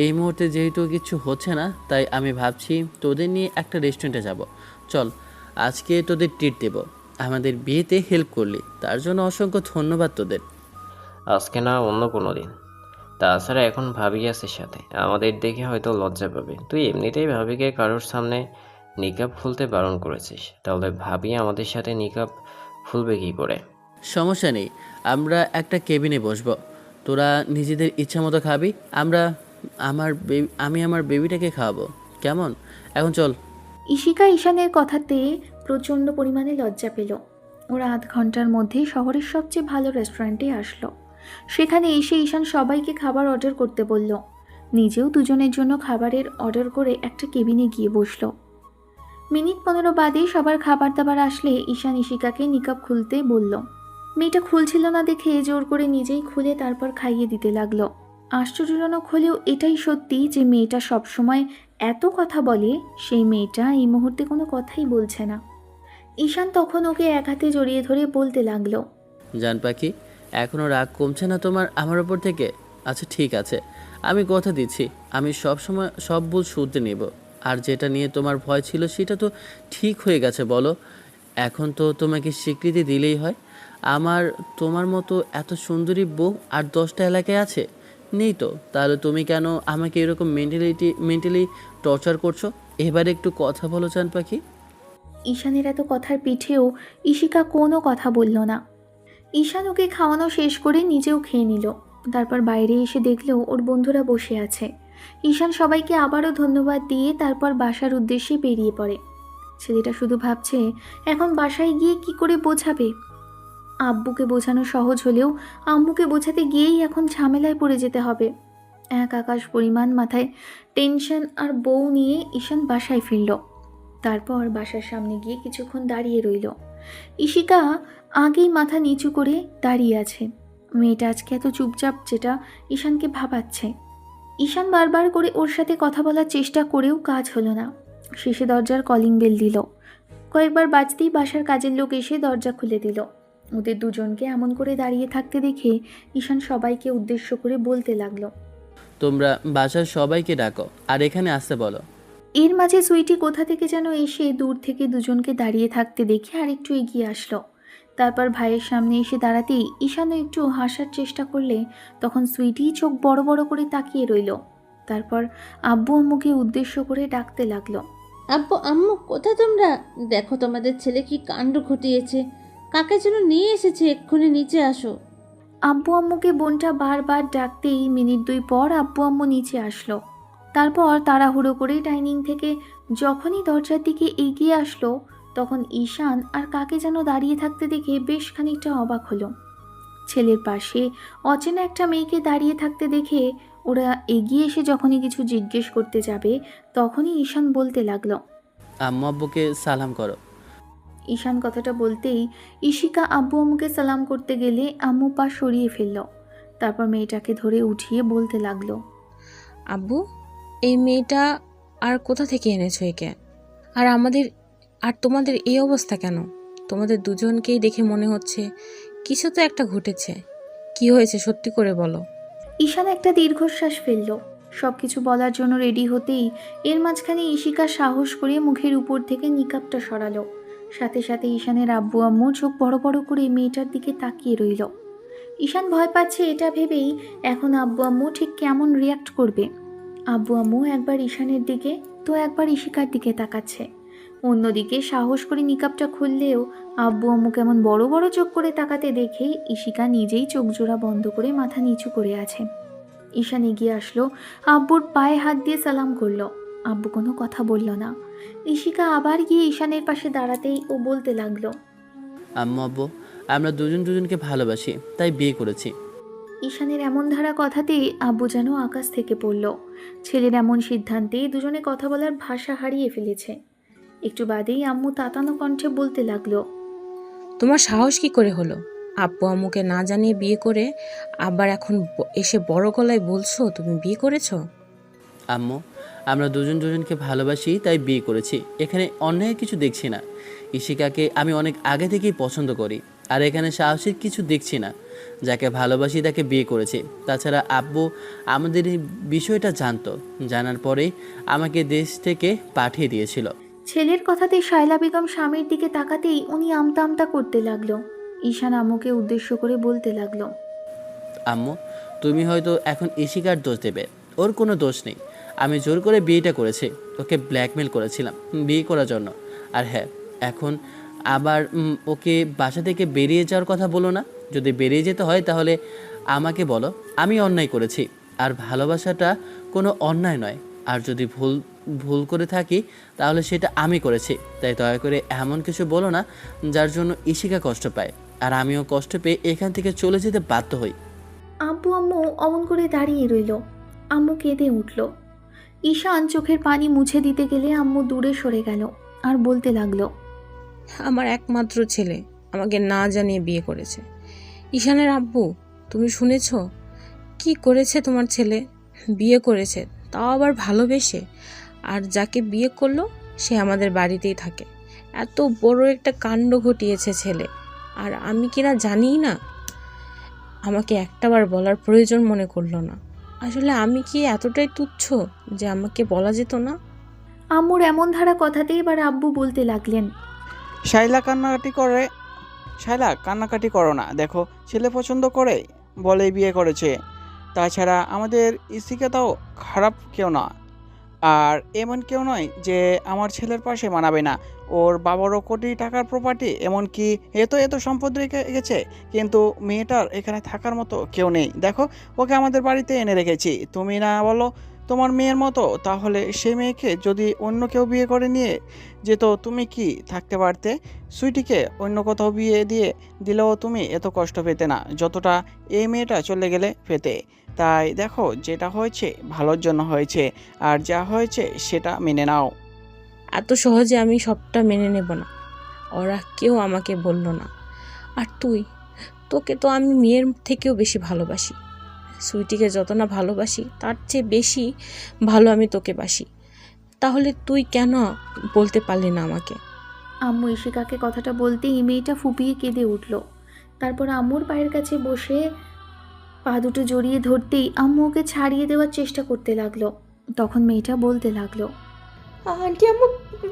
এই মুহূর্তে যেহেতু কিছু হচ্ছে না, তাই আমি ভাবছি তোদের নিয়ে একটা রেস্টুরেন্টে যাব। চল, আজকে তোদের ট্রিট দেব। আমাদের বিয়েতে হেল্প করলি, তার জন্য অসংখ্য ধন্যবাদ তোদের। আজকে না, অন্য কোনো দিন। তাছাড়া এখন ভাবি আছে সাথে, আমাদের দেখে হয়তো লজ্জা পাবে। তুই এমনিতেই ভাবিকে কারোর সামনে নিকাব খুলতে বারণ করেছিস, তাহলে ভাবি আমাদের সাথে নিকাব খুলবে কী করে? সমস্যা নেই, আমরা একটা কেবিনে বসবো। তোরা নিজেদের ইচ্ছা মতো খাবি, আমি আমার বেবিটাকে খাওয়াবো, কেমন? এখন চল। ইশিকা ঈশানের কথাতে প্রচণ্ড পরিমাণে লজ্জা পেল। ওরা আধ ঘন্টার মধ্যেই শহরের সবচেয়ে ভালো রেস্টুরেন্টে আসলো। সেখানে এসে ঈশান সবাইকে খাবার অর্ডার করতে বলল। নিজেও দুজনের জন্য খাবারের অর্ডার করে একটা কেবিনে গিয়ে বসলো। মিনিট 15 বাদে সবার খাবার দাবার আসলে ঈশান ইশিকাকে নিকাব খুলতে বলল। মেয়েটা খুলছিল না দেখে জোর করে নিজেই খুলে তারপর খাইয়ে দিতে লাগলো। আশ্চর্যজনক হলেও এটাই সত্যি যে মেয়েটা সবসময় এত কথা বলে, সেই মেয়েটা এই মুহূর্তে কোনো কথাই বলছে না। ঈশান তখন ওকে এক হাতে জড়িয়ে ধরে বলতে লাগলো, জান পাখি, এখনও রাগ কমছে না তোমার আমার ওপর থেকে? আচ্ছা ঠিক আছে, আমি কথা দিচ্ছি আমি সব সময় সব ভুল শুধরে নেব। আর যেটা নিয়ে তোমার ভয় ছিল সেটা তো ঠিক হয়ে গেছে বলো। এখন তো তোমাকে স্বীকৃতি দিলেই হয়। আমার তোমার মতো এত সুন্দরী বউ আর 10টা এলাকায় আছে? নেই তো, তাহলে তুমি কেন আমাকে এরকম মেন্টালি টর্চার করছো? এবারে একটু কথা বলো জান পাখি। ঈশানের এত কথার পিঠেও ইশিকা কোনো কথা বলল না। ঈশান ওকে খাওয়ানো শেষ করে নিজেও খেয়ে নিল। তারপর বাইরে এসে দেখলো ওর বন্ধুরা বসে আছে। ঈশান সবাইকে আবারও ধন্যবাদ দিয়ে তারপর বাসার উদ্দেশ্যে বেরিয়ে পড়ে। ছেলেটা শুধু ভাবছে এখন বাসায় গিয়ে কি করে বোঝাবে। আব্বুকে বোঝানো সহজ হলেও আম্মুকে বোঝাতে গিয়েই এখন ঝামেলায় পড়ে যেতে হবে। এক আকাশ পরিমাণ মাথায় টেনশন আর বউ নিয়ে ঈশান বাসায় ফিরল। তারপর বাসার সামনে গিয়ে কিছুক্ষণ দাঁড়িয়ে রইল। ঈশিকা আগেই মাথা নিচু করে দাঁড়িয়ে আছে। মেয়েটা আজকে এত চুপচাপ, যেটা ঈশানকে ভাবাচ্ছে। ঈশান বারবার করে ওর সাথে কথা বলার চেষ্টা করেও কাজ হলো না। শেষে দরজার কলিং বেল দিল। কয়েকবার বাজতেই বাসার কাজের লোক এসে দরজা খুলে দিল। ওদের দুজনকে এমন করে দাঁড়িয়ে থাকতে দেখে ঈশান সবাইকে উদ্দেশ্য করে বলতে লাগলো, তোমরা বাসার সবাইকে ডাকো আর এখানে আসতে বলো। এর মাঝে সুইটি কোথা থেকে যেন এসে দূর থেকে দুজনকে দাঁড়িয়ে থাকতে দেখে আরেকটু এগিয়ে আসলো। তারপর ভাইয়ের সামনে এসে দাঁড়াতেই ঈশানও একটু হাসার চেষ্টা করলে তখন সুইটি চোখ বড় বড় করে তাকিয়ে রইল। তারপর আব্বু আম্মুকে উদ্দেশ্য করে ডাকতে লাগলো, আব্বু আম্মু কোথায় তোমরা? দেখো তোমাদের ছেলে কি কাণ্ড ঘটিয়েছে, কাকে যেন নিয়ে এসেছে, এক্ষুনি নিচে আসো। আব্বু আম্মুকে বোনটা বারবার ডাকতেই মিনিট 2 পর আব্বু আম্মু নিচে আসলো। তারপর তাড়াহুড়ো করে ডাইনিং থেকে যখনই দরজার দিকে এগিয়ে আসলো তখন ঈশান আর কাকে যেন দাঁড়িয়ে থাকতে দেখে বেশ খানিকটা অবাক হলো। ছেলের পাশে অচেনা একটা মেয়েকে দাঁড়িয়ে থাকতে দেখে ওরা এগিয়ে এসে যখনই কিছু জিজ্ঞেস করতে যাবে তখনই ঈশান বলতে লাগলো, আম্মু আব্বুকে সালাম করো। ঈশান কথাটা বলতেই ঈশিকা আব্বু আম্মুকে সালাম করতে গেলে আম্মু পা সরিয়ে ফেলল। তারপর মেয়েটাকে ধরে উঠিয়ে বলতে লাগলো, আব্বু, এই মেয়েটা আর কোথা থেকে এনেছো একে? আর তোমাদের এই অবস্থা কেন? তোমাদের দুজনকেই দেখে মনে হচ্ছে কিছু তো একটা ঘটেছে। কি হয়েছে সত্যি করে বলো। ঈশান একটা দীর্ঘশ্বাস ফেলল। সব কিছু বলার জন্য রেডি হতেই এর মাঝখানে ঈশিকা সাহস করে মুখের উপর থেকে নিকাবটা সরালো। সাথে সাথে ঈশানের আব্বু আম্মু চোখ বড় বড় করে মেয়েটার দিকে তাকিয়ে রইল। ঈশান ভয় পাচ্ছে এটা ভেবেই এখন আব্বু আম্মু ঠিক কেমন রিয়াক্ট করবে। আব্বু আম্মু একবার ঈশানের দিকে তো একবার ঈশিকার দিকে তাকাচ্ছে। অন্যদিকে সাহস করে নিকাবটা খুললেও আব্বু আম্মু কেমন বড় বড় চোখ করে তাকাতে দেখেই ঈশিকা নিজেই চোখ জোড়া বন্ধ করে মাথা নিচু করে আছে। ঈশান এগিয়ে আসলো, আব্বুর পায়ে হাত দিয়ে সালাম করলো। আব্বু কোনো কথা বলল না। ঈশিকা আবার গিয়ে ঈশানের পাশে দাঁড়াতেই ও বলতে লাগলো, আম্মু আব্বু, আমরা দুজনকে ভালোবাসি, তাই বিয়ে করেছি। ঈশানের এমন ধারা কথাতেই আব্বু যেন আকাশ থেকে পড়ল। ছেলের এমন সিদ্ধান্তে দুজনে কথা বলার ভাষা হারিয়ে ফেলেছে। একটু বাদেই আম্মু তাতানো কণ্ঠে বলতে লাগলো, তোমার সাহস কি করে হলো? আব্বু আম্মুকে না জানিয়ে বিয়ে করে আবার এখন এসে বড় গলায় বলছো তুমি বিয়ে করেছো? আম্মু, আমরা দুজনকে ভালোবাসি, তাই বিয়ে করেছি। এখানে অন্যায় কিছু দেখছি না। ঈশিকাকে আমি অনেক আগে থেকেই পছন্দ করি, আর এখানে সাহসিক কিছু দেখছি না। যাকে ভালোবাসি তাকে বিয়ে করেছি। তাছাড়া আব্বু আমাদের এই বিষয়টা জানতো, জানার পরেই আমাকে দেশ থেকে পাঠিয়ে দিয়েছিল। ছেলের কথাতে শায়লা বেগম স্বামীর দিকে তাকাতেই উনি আমতা আমতা করতে লাগলো। ঈশান আম্মুকে উদ্দেশ্য করে বলতে লাগলো, আম্মু, তুমি হয়তো এখন ঈশিকার দোষ দেবে, ওর কোনো দোষ নেই। আমি জোর করে বিয়েটা করেছি, ওকে ব্ল্যাকমেল করেছিলাম বিয়ে করার জন্য। আর হ্যাঁ, এখন আবার ওকে বাসা থেকে বেরিয়ে যাওয়ার কথা বলো না। যদি বেরিয়ে যেতে হয় তাহলে আমাকে বলো, আমি অন্যায় করেছি। আর ভালোবাসাটা কোনো অন্যায় নয়। আর যদি ভুল করে থাকি তাহলে সেটা আমি করেছি। তাই দয়া করে এমন কিছু বলো না যার জন্য ঈশিকা কষ্ট পায় আর আমিও কষ্ট পেয়ে এখান থেকে চলে যেতে বাধ্য হই। আব্বু আম্মু অমন করে দাঁড়িয়ে রইল। আম্মু কেঁদে উঠল। ঈশান চোখের পানি মুছে দিতে গেলে আম্মু দূরে সরে গেল আর বলতে লাগলো, আমার একমাত্র ছেলে আমাকে না জানিয়ে বিয়ে করেছে। ঈশানের আব্বু, তুমি শুনেছো কি করেছে তোমার ছেলে? বিয়ে করেছে, তাও আবার ভালোবেসে। আর যাকে বিয়ে করলো সে আমাদের বাড়িতেই থাকে। এত বড় একটা কাণ্ড ঘটিয়েছে ছেলে, আর আমি কিনা জানিই না। আমাকে একটাবার বলার প্রয়োজন মনে করলো না। আসলে আমি কি এতটাই তুচ্ছ যে আমাকে বলা যেত না? আম্মুর এমন ধারা কথাতেই এবার আব্বু বলতে লাগলেন, শাইলা কান্নাকাটি করো না। দেখো, ছেলে পছন্দ করে বলেই বিয়ে করেছে। তাছাড়া আমাদের ইশিকাটাও খারাপ কেউ না, আর এমন কেউ নয় যে আমার ছেলের পাশে মানাবে না। ও ওর বাবারও কোটি টাকার প্রপার্টি, এমনকি এত এত সম্পদ রেখে গেছে, কিন্তু মেয়েটার এখানে থাকার মতো কেউ নেই। দেখো, ওকে আমাদের বাড়িতে এনে রেখেছি। তুমি না বলো তোমার মেয়ের মতো, তাহলে সেই মেয়েকে যদি অন্য কেউ বিয়ে করে নিয়ে যেত, তুমি কি থাকতে পারতে? সুইটিকে অন্য কোথাও বিয়ে দিয়ে দিলেও তুমি এত কষ্ট পেতে না যতটা এই মেয়েটা চলে গেলে পেতে। তাই দেখো, যেটা হয়েছে ভালোর জন্য হয়েছে, আর যা হয়েছে সেটা মেনে নাও। এত সহজে আমি সবটা মেনে নেব না। ওরা কেউ আমাকে বলল না। আর তোকে তো আমি মেয়ের থেকেও বেশি ভালোবাসি। সুইটিকে যত না ভালোবাসি তার চেয়ে বেশি ভালো আমি তোকে বাসি। তাহলে তুই কেন বলতে পারলি না আমাকে? আম্মু ইশিকাকে কথাটা বলতেই মেয়েটা ফুপিয়ে কেঁদে উঠল। তারপর আম্মুর পায়ের কাছে বসে পা দুটো জড়িয়ে ধরতেই আম্মু ওকে ছাড়িয়ে দেওয়ার চেষ্টা করতে লাগলো। তখন মেয়েটা বলতে লাগলো, আন্টি আম্মু,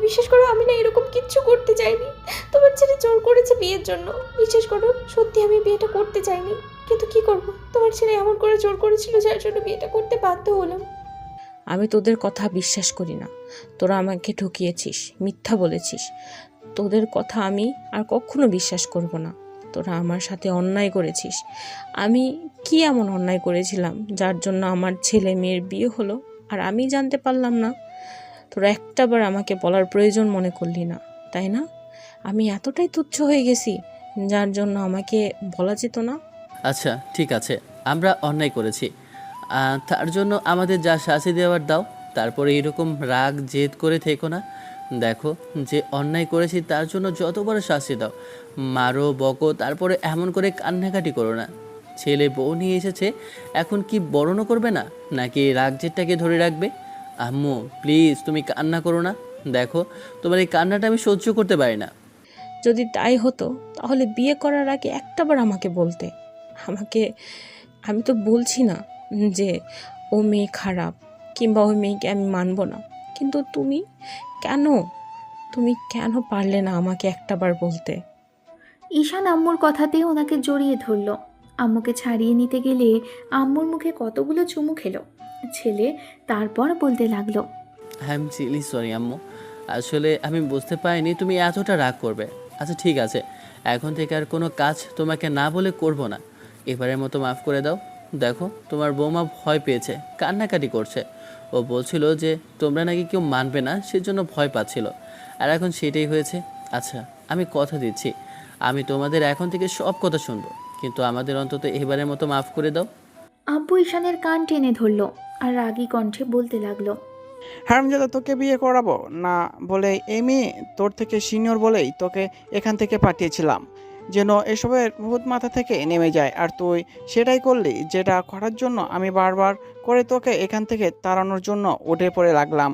বিশ্বাস করো আমি না এরকম কিচ্ছু করতে চাইনি। তোমার ছেলে জোর করেছে বিয়ের জন্য। বিশ্বাস করো, সত্যি আমি বিয়েটা করতে চাইনি, কিন্তু কি করব, তোমার ছেলে এমন করে জোর করেছিল যার জন্য বিয়েটা করতে বাধ্য হলাম। আমি তোদের কথা বিশ্বাস করি না। তোরা আমাকে ঠকিয়েছিস, মিথ্যা বলেছিস। তোদের কথা আমি আর কখনো বিশ্বাস করব না। তোরা আমার সাথে অন্যায় করেছিস। আমি কি এমন অন্যায় করেছিলাম যার জন্য আমার ছেলে মেয়ের বিয়ে হলো আর আমি জানতে পারলাম না? তোরা একটাবার আমাকে বলার প্রয়োজন মনে করলি না, তাই না? আমি এতটাই তুচ্ছ হয়ে গেছি যার জন্য আমাকে বলা যেত না? আচ্ছা ঠিক আছে, আমরা অন্যায় করেছি, তার জন্য আমাদের যা শাস্তি দেওয়ার দাও। তারপরে এরকম রাগ জেদ করে থেকো না। দেখো, যে অন্যায় করেছি তার জন্য যত বড় শাস্তি দাও, মারো বকো, তারপরে এমন করে কান্নাকাটি করো না। ছেলে বউ নিয়ে এসেছে, এখন কি বরণও করবে না, নাকি রাগ জেদটাকে ধরে রাখবে? আম্মু প্লিজ তুমি কান্না করো না। দেখো, তোমার এই কান্নাটা আমি সহ্য করতে পারি না। যদি তাই হতো তাহলে বিয়ে করার আগে একটাবার আমাকে বলতে। আমি তো বলছি না যে ও মেয়ে খারাপ কিংবা ওই মেয়েকে আমি মানব না, কিন্তু তুমি কেন পারলে না আমাকে একটাবার বলতে? ঈশান আম্মুর কথাতেই ওনাকে জড়িয়ে ধরল। আম্মুকে ছাড়িয়ে নিতে গেলে আম্মুর মুখে কতগুলো চুমু খেলো ছেলে। তারপর বলতে লাগলো, আই এম রিয়েলি সরি আম্মু, আসলে আমি বুঝতে পারিনি তুমি এতটা রাগ করবে। আচ্ছা ঠিক আছে, এখন থেকে আর কোনো কাজ তোমাকে না বলে করব না। এবারের মতো মাফ করে দাও। দেখো, তোমার বৌমা ভয় পেয়েছে, কান্নাকাটি করছে। ও বলছিল যে তোমরা নাকি কেউ মানবে না, সেজন্য ভয় পাচ্ছিল, আর এখন সেটাই হয়েছে। আচ্ছা আমি কথা দিচ্ছি, আমি তোমাদের এখন থেকে সব কথা শুনবো, কিন্তু আমাদের অন্তত এবারের মতো মাফ করে দাও। আব্বু ঈশানের কান টেনে ধরল আর রাগী কণ্ঠে বলতে লাগলো, হারামজাদা, তোকে বিয়ে করাবো না বলে এই মেয়ে তোর থেকে সিনিয়র বলেই তোকে এখান থেকে পাঠিয়েছিলাম, যেন এসবের ভূত মাথা থেকে নেমে যায়। আর তুই সেটাই করলি, যেটা করার জন্য আমি বারবার করে তোকে এখান থেকে তাড়ানোর জন্য উঠে পড়ে লাগলাম,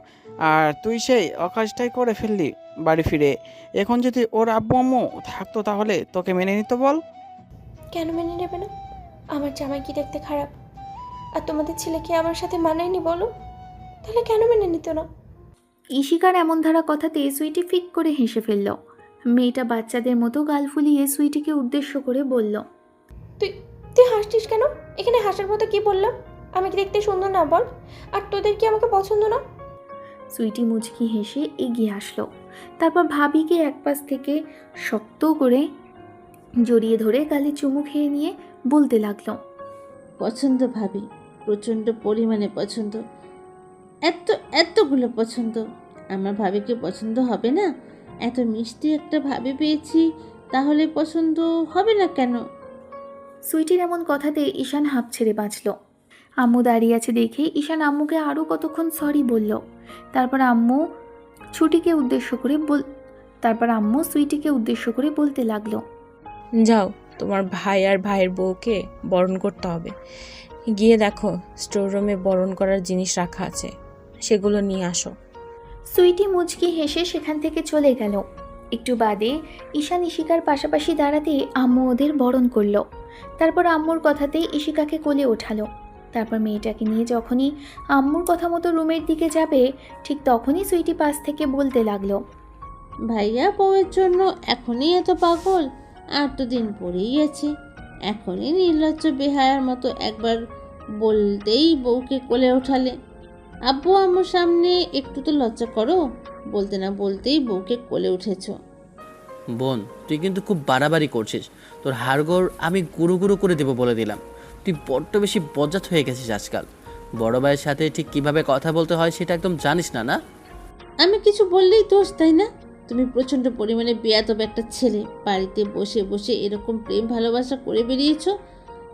আর তুই সেই অকাজটাই করে ফেললি বাড়ি ফিরে। এখন যদি ওর আব্বু আম্মু থাকতো তাহলে তোকে মেনে নিত বল? কেন মেনে নেবে না? আমার জামাই কি দেখতে খারাপ? আর তোমাদের ছেলে কি আমার সাথে মানায়নি বলো? তাহলে কেন মেনে নিত না? ঈশিকার এমন ধারা কথাতে সুইটি ফিক করে হেসে ফেলল। মেয়েটা বাচ্চাদের মতো গাল ফুলিয়ে সুইটিকে উদ্দেশ্য করে বলল, তুই তুই হাসছিস কেন? এখানে হাসার মতো কি বললাম? আমি কি দেখতে সুন্দর না বল? আর তোদের কি আমাকে পছন্দ না? সুইটি মুচকি হেসে এগিয়ে আসলো। তারপর ভাবিকে এক পাশ থেকে শক্ত করে জড়িয়ে ধরে গালে চুমু খেয়ে নিয়ে বলতে লাগলো, পছন্দ ভাবি, প্রচণ্ড পরিমাণে পছন্দ, এতগুলো পছন্দ। আমার ভাবিকে পছন্দ হবে না? এত মিষ্টি একটা ভাবি পেয়েছি, তাহলে পছন্দ হবে না কেন? সুইটির এমন কথাতে ঈশান হাঁপ ছেড়ে বাঁচল। আম্মু দাঁড়িয়ে আছে দেখে ঈশান আম্মুকে আরও কতক্ষণ সরি বলল। তারপর আম্মু সুইটিকে উদ্দেশ্য করে বলতে লাগলো, যাও, তোমার ভাই আর ভাইয়ের বউকে বরণ করতে হবে। গিয়ে দেখো স্টোর রুমে বরণ করার জিনিস রাখা আছে, সেগুলো নিয়ে আসো। সুইটি মুচকি হেসে সেখান থেকে চলে গেল। একটু বাদে ঈশান ইশিকার পাশাপাশি দাঁড়াতে আম্মু ওদের বরণ করলো। তারপর আম্মুর কথাতেই ইশিকাকে কোলে ওঠালো। তারপর মেয়েটাকে নিয়ে যখনই আম্মুর কথা মতো রুমের দিকে যাবে, ঠিক তখনই সুইটি পাশ থেকে বলতে লাগলো, ভাইয়া বউয়ের জন্য এখনই এত পাগল? আর তো দিন পরেই আছে। এখনই নির্লজ্জ বেহায়ার মতো একবার বলতেই বউকে কোলে ওঠালে। আব্বু আম্মুর সামনে একটু তো লজ্জা করো। বলতে না বলতেই বউকে কোলে উঠেছ। বোন, তুই কিন্তু খুব বাড়াবাড়ি করছিস। তোর হাড়গোড় আমি গুঁড়ো গুঁড়ো করে দেবো বলে দিলাম। তুই বড্ড বেশি বজ্জাত হয়ে গেছিস আজকাল। বড় ভাইয়ের সাথে ঠিক কিভাবে কথা বলতে হয় সেটা একদম জানিস না, না? আমি কিছু বললেই দোষ, তাই না? তুমি প্রচণ্ড পরিমাণে বেয়াদব একটা ছেলে। বাড়িতে বসে বসে এরকম প্রেম ভালোবাসা করে বেরিয়েছো,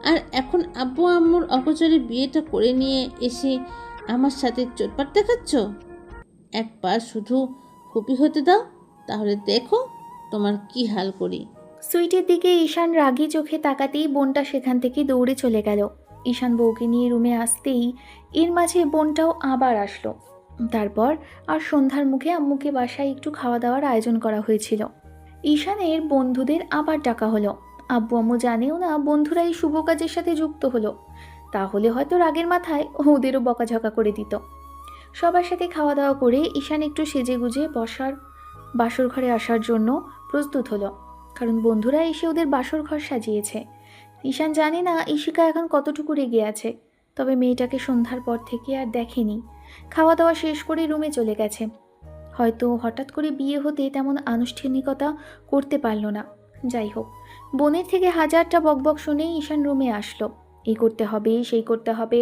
আর এখন আব্বু আম্মুর অগোচরে বিয়েটা করে নিয়ে এসে আমার সাথে চোটপাট দেখাচ্ছ। একবার শুধু ফুপি হতে দাও, তাহলে দেখো তোমার কি হাল করি। সুইটির দিকে ঈশান রাগী চোখে তাকাতেই বোনটা সেখান থেকে দৌড়ে চলে গেল। ঈশান বউকে নিয়ে রুমে আসতেই এর মাঝে বোনটাও আবার আসলো। তারপর আর সন্ধ্যার মুখে আম্মুকে বাসায় একটু খাওয়া দাওয়ার আয়োজন করা হয়েছিল। ঈশানের বন্ধুদের আবার ডাকা হলো। আব্বু আম্মু জানেও না বন্ধুরা এই শুভ কাজের সাথে যুক্ত হলো, তাহলে হয়তো রাগের মাথায় ওদেরও বকাঝকা করে দিত। সবার সাথে খাওয়া দাওয়া করে ঈশান একটু সেজে গুজে বাসর ঘরে আসার জন্য প্রস্তুত হলো, কারণ বন্ধুরা এসে ওদের বাসর ঘর সাজিয়েছে। ঈশান জানে না ঈশিকা এখন কতটুকু রেগে আছে, তবে মেয়েটাকে সন্ধ্যার পর থেকে আর দেখেনি। খাওয়া দাওয়া শেষ করে রুমে চলে গেছে। হয়তো হঠাৎ করে বিয়ে হতে তেমন আনুষ্ঠানিকতা করতে পারল না। যাই হোক, বোনের থেকে হাজারটা বকবক শুনে ঈশান রুমে আসলো। এই করতে হবে, সেই করতে হবে,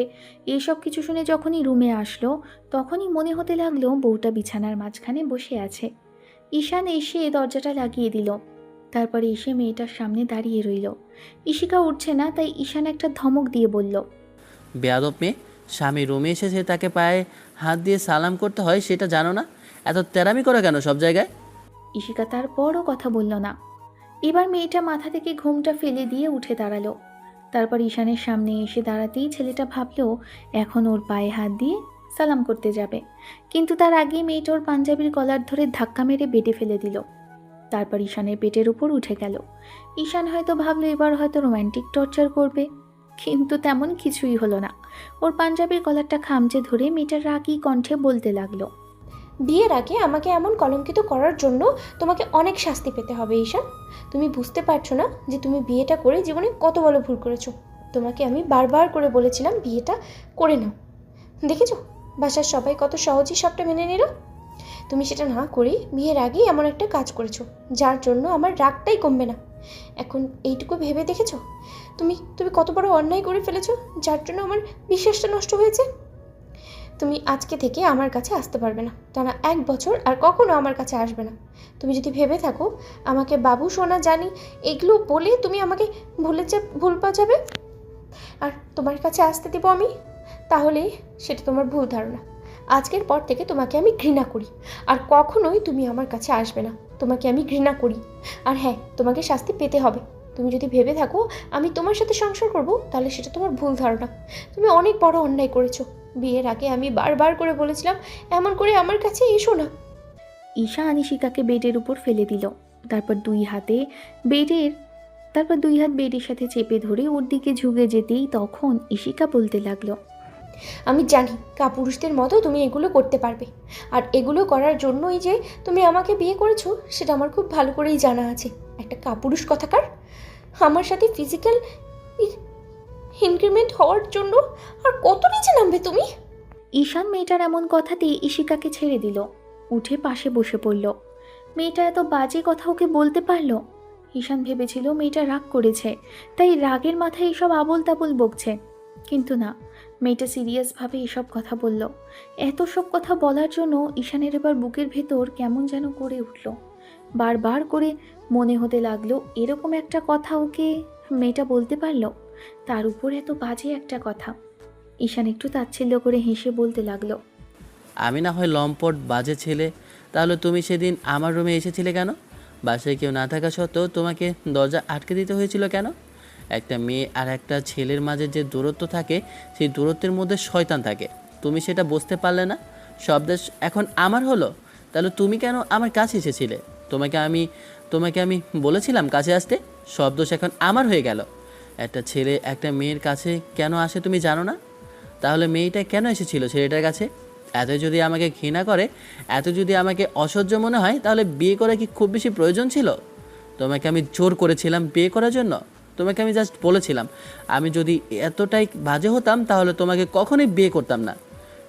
এইসব কিছু শুনে যখনই রুমে আসলো তখনই মনে হতে লাগলো বউটা বিছানার মাঝখানে বসে আছে। ঈশান এসে দরজাটা লাগিয়ে দিল। তারপরে এসে মেয়েটার সামনে দাঁড়িয়ে রইল। ঈশিকা উঠছে না, তাই ঈশান একটা ধমক দিয়ে বলল, বেয়াদব মেয়ে, স্বামী রুমে এসেছে তাকে পায়ে হাত দিয়ে সালাম করতে হয় সেটা জানো না? এত তেরামি করো কেন সব জায়গায়? ঈশিকা তারপরও কথা বলল না। এবার মেয়েটা মাথা থেকে ঘুমটা ফেলে দিয়ে উঠে দাঁড়ালো। তারপর ঈশানের সামনে এসে দাঁড়াতেই ছেলেটা ভাবলো এখন ওর পায়ে হাত দিয়ে সালাম করতে যাবে, কিন্তু তার আগে মেয়েটা ওর পাঞ্জাবির কলার ধরে ধাক্কা মেরে বেডে ফেলে দিল। তারপর ঈশানের পেটের উপর উঠে গেল। ঈশান হয়তো ভাবলো এবার হয়তো রোম্যান্টিক টর্চার করবে, কিন্তু তেমন কিছুই হলো না। ওর পাঞ্জাবির কলারটা খামচে ধরে মেয়েটার রাগী কণ্ঠে বলতে লাগলো, বিয়ের আগে আমাকে এমন কলঙ্কিত করার জন্য তোমাকে অনেক শাস্তি পেতে হবে ঈশান। তুমি বুঝতে পারছো না যে তুমি বিয়েটা করে জীবনে কত বড় ভুল করেছো। তোমাকে আমি বারবার করে বলেছিলাম বিয়েটা করে নাও, দেখেছো বাসার সবাই কত সহজেই সবটা মেনে নিল। তুমি সেটা না করে বিয়ের আগেই এমন একটা কাজ করেছো যার জন্য আমার রাগটাই কমবে না। এখন এইটুকু ভেবে দেখেছো তুমি তুমি কত বড় অন্যায় করে ফেলেছো, যার জন্য আমার বিশ্বাসটা নষ্ট হয়েছে। তুমি আজকে থেকে আমার কাছে আসতে পারবে না, টানা 1 বছর আর কখনো আমার কাছে আসবে না। তুমি যদি ভেবে থাকো আমাকে বাবু সোনা জানি এগুলো বলে তুমি আমাকে ভুল যাবে আর তোমার কাছে আসতে দেবো আমি, তাহলে সেটা তোমার ভুল ধারণা। আজকের পর থেকে তোমাকে আমি ঘৃণা করি, আর কখনোই তুমি আমার কাছে আসবে না। তোমাকে আমি ঘৃণা করি, আর হ্যাঁ তোমাকে শাস্তি পেতে হবে। তুমি যদি ভেবে থাকো আমি তোমার সাথে সংসার করব, তাহলে সেটা তোমার ভুল ধারণা। তুমি অনেক বড় অন্যায় করেছো। বিয়ের আগে আমি বারবার করে বলেছিলাম এমন করে আমার কাছে এসো না। ঈশান ঈশিকাকে বেডের উপর ফেলে দিল। তারপর দুই হাত বেডের সাথে চেপে ধরে ওর দিকে ঝুঁকে যেতেই তখন ঈশিকা বলতে লাগলো, আমি জানি কাপুরুষদের মতো তুমি এগুলো করতে পারবে, আর এগুলো করার জন্যই যে তুমি আমাকে বিয়ে করেছো সেটা আমার খুব ভালো করেই জানা আছে। একটা কাপুরুষ কথাকার আমার সাথে ফিজিক্যাল ইনক্রিমেন্ট হওয়ার জন্য আর কত নিচে নামবে তুমি। ঈশান মেয়েটার এমন কথাতেই ঈশিকাকে ছেড়ে দিল, উঠে পাশে বসে পড়ল। মেয়েটা এত বাজে কথা ওকে বলতে পারলো? ঈশান ভেবেছিল মেয়েটা রাগ করেছে, তাই রাগের মাথায় এসব আবোল তাবোল বকছে, কিন্তু না, মেয়েটা সিরিয়াসভাবে এসব কথা বলল। এত সব কথা বলার জন্য ঈশানের এবার বুকের ভেতর কেমন যেন করে উঠল। বারবার করে মনে হতে লাগলো এরকম একটা কথা ওকে মেয়েটা বলতে পারলো, তার উপর এত বাজে একটা কথা। ঈশান একটু তাচ্ছিল্য করে হেসে বলতে লাগলো, আমি না হয় লম্পট বাজে ছেলে, তাহলে তুমি সেদিন আমার রুমে এসেছিলে কেন? বাসায় কেউ না থাকা সত্ত্বেও তোমাকে দরজা আটকে দিতে হয়েছিল কেন? একটা মেয়ে আর একটা ছেলের মাঝে যে দূরত্ব থাকে সেই দূরত্বের মধ্যে শয়তান থাকে, তুমি সেটা বুঝতে পারলে না। সব দেশ এখন আমার হলো, তাহলে তুমি কেন আমার কাছে এসেছিলে? তোমাকে আমি বলেছিলাম কাছে আসতে? সব দোষ এখন আমার হয়ে গেল। একটা ছেলে একটা মেয়ের কাছে কেন আসে তুমি জানো না? তাহলে মেয়েটা কেন এসেছিল ছেলেটার কাছে? এত যদি আমাকে ঘৃণা করে, এত যদি আমাকে অসহ্য মনে হয়, তাহলে বিয়ে করা কি খুব বেশি প্রয়োজন ছিল? তোমাকে আমি জোর করেছিলাম বিয়ে করার জন্য? তোমাকে আমি জাস্ট বলেছিলাম আমি যদি এতটাই বাজে হতাম তাহলে তোমাকে কখনোই বিয়ে করতাম না,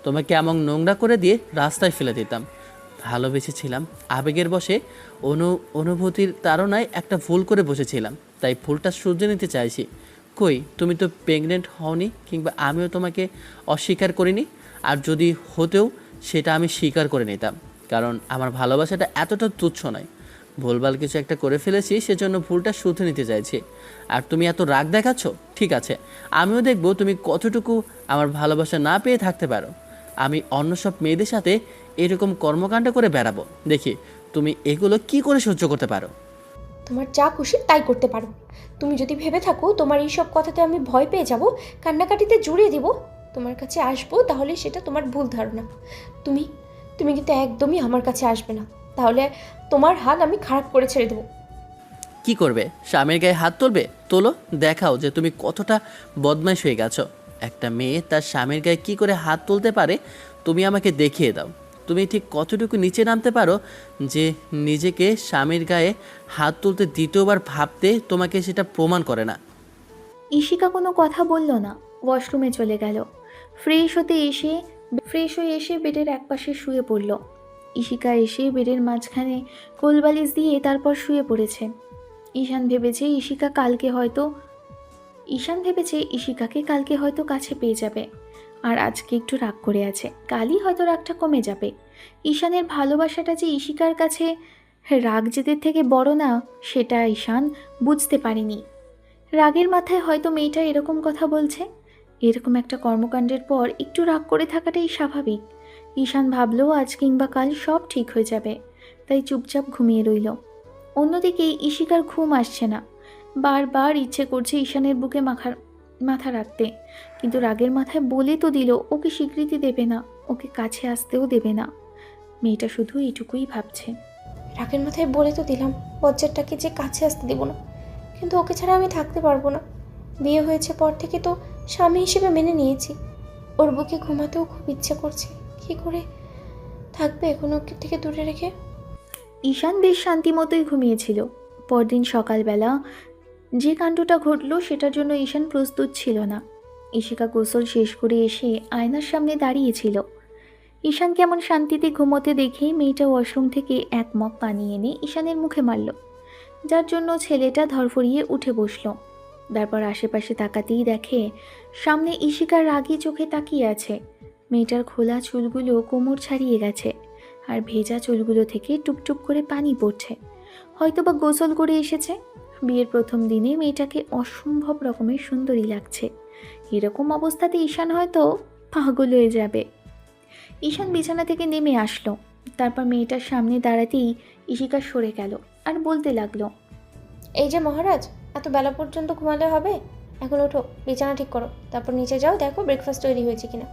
তোমাকে এমন নোংরা করে দিয়ে রাস্তায় ফেলে দিতাম। ভালোবেসেছিলাম আবেগের বশে, অনুভূতির তাড়নায় একটা ভুল করে বসেছিলাম, তাই ভুলটা শুধরে নিতে চাইছি। কই, তুমি তো প্রেগনেন্ট হওনি, কিংবা আমিও তোমাকে অস্বীকার করিনি। আর যদি হতেও সেটা আমি স্বীকার করে নিতাম, কারণ আমার ভালোবাসাটা এতটা তুচ্ছ নয়। ভুলভাল কিছু একটা করে ফেলেছি, সেজন্য ভুলটা শুধরে নিতে চাইছি। আর তুমি এত রাগ দেখাচ্ছ, ঠিক আছে, আমিও দেখব তুমি কতটুকু আমার ভালোবাসা না পেয়ে থাকতে পারো। আমি অন্য সব মেয়েদের সাথে এরকম কর্মকাণ্ড করে বেড়াবো, দেখি তুমি এগুলো কি করে সহ্য করতে পারো। তোমার যা খুশি তাই করতে পারো। তুমি যদি ভেবে থাকো তোমার এইসব কথাতে আমি ভয় পেয়ে যাব, কান্নাকাটিতে জুড়িয়ে দিব, তোমার কাছে আসবো, তাহলে সেটা তোমার ভুল ধারণা। তুমি তুমি কিন্তু একদমই আমার কাছে আসবে না, তাহলে তোমার হাল আমি খারাপ করে ছেড়ে দেবো। কি করবে, স্বামীর গায়ে হাত তুলবে? তোলো, দেখাও যে তুমি কতটা বদমাইশ হয়ে গেছো। একটা মেয়ে তার স্বামীর গায়ে কি করে হাত তুলতে পারে, তুমি আমাকে দেখিয়ে দাও। তুমি ঠিক কতটুকু নিচে নামতে পারো যে নিজেকে স্বামীর গায়ে হাত তুলতে দ্বিতীয়বার ভাবতে তোমাকে সেটা প্রমাণ করে না। ঈশিকা কোনো কথা বলল না, ওয়াশরুমে চলে গেল। ফ্রেশ হয়ে এসে বেডের একপাশে শুয়ে পড়ল। ঈশিকা এসে বেডের মাঝখানে কোলবালিশ দিয়ে তারপর শুয়ে পড়েছে। ঈশান ভেবেছে ঈশিকাকে কালকে হয়তো কাছে পেয়ে যাবে, আর আজকে একটু রাগ করে আছে, কালই হয়তো রাগটা কমে যাবে। ঈশানের ভালোবাসাটা যে ঈশিকার কাছে রাগ জেদের থেকে বড় না, সেটা ঈশান বুঝতে পারেনি। রাগের মাথায় হয়তো মেয়েটা এরকম কথা বলছে। এরকম একটা কর্মকাণ্ডের পর একটু রাগ করে থাকাটাই স্বাভাবিক। ঈশান ভাবলো আজ কিংবা কাল সব ঠিক হয়ে যাবে, তাই চুপচাপ ঘুমিয়ে রইল। অন্যদিকে ঈশিকার ঘুম আসছে না, বারবার ইচ্ছে করছে ঈশানের বুকে মাথা রাখতে, কিন্তু রাগের মাথায় বলে তো দিল ওকে স্বীকৃতি দেবে না, ওকে কাছে আসতেও দেবে না। মেয়েটা শুধু এটুকুই ভাবছে। রাগের মাথায় বলে তো দিলাম বজ্জারটাকে যে কাছে আসতে দেবো না, কিন্তু ওকে ছাড়া আমি থাকতে পারবো না। বিয়ে হয়েছে পর থেকে তো স্বামী হিসেবে মেনে নিয়েছি, ওর বুকে ঘুমাতেও খুব ইচ্ছে করছে। কী করে থাকবে এখন ওকে থেকে দূরে রেখে? ঈশান বেশ শান্তিমতোই ঘুমিয়েছিল। পরদিন সকালবেলা যে কাণ্ডটা ঘটল সেটার জন্য ঈশান প্রস্তুত ছিল না। ঈশিকা গোসল শেষ করে এসে আয়নার সামনে দাঁড়িয়েছিল। ঈশান কেমন শান্তিতে ঘুমোতে দেখেই মেয়েটা ওয়াশরুম থেকে এক মগ পানি এনে ঈশানের মুখে মারল, যার জন্য ছেলেটা ধরফরিয়ে উঠে বসল। তারপর আশেপাশে তাকাতেই দেখে সামনে ঈশিকা রাগী চোখে তাকিয়ে আছে। মেয়েটার খোলা চুলগুলো কোমর ছাড়িয়ে গেছে, আর ভেজা চুলগুলো থেকে টুপটুপ করে পানি পড়ছে, হয়তোবা গোসল করে এসেছে। বিয়ের প্রথম দিনে মেয়েটাকে অসম্ভব রকমের সুন্দরী লাগছে। এরকম অবস্থাতে ঈশান হয়তো পাগল হয়ে যাবে। ঈশান বিছানা থেকে নেমে আসলো, তারপর মেয়েটার সামনে দাঁড়াতেই ঈশিকা সরে গেল আর বলতে লাগলো, এই যে মহারাজ, এত বেলা পর্যন্ত ঘুমালে হবে? এখন ওঠো, বিছানা ঠিক করো, তারপর নিচে যাও, দেখো ব্রেকফাস্ট তৈরি হয়েছে কিনা।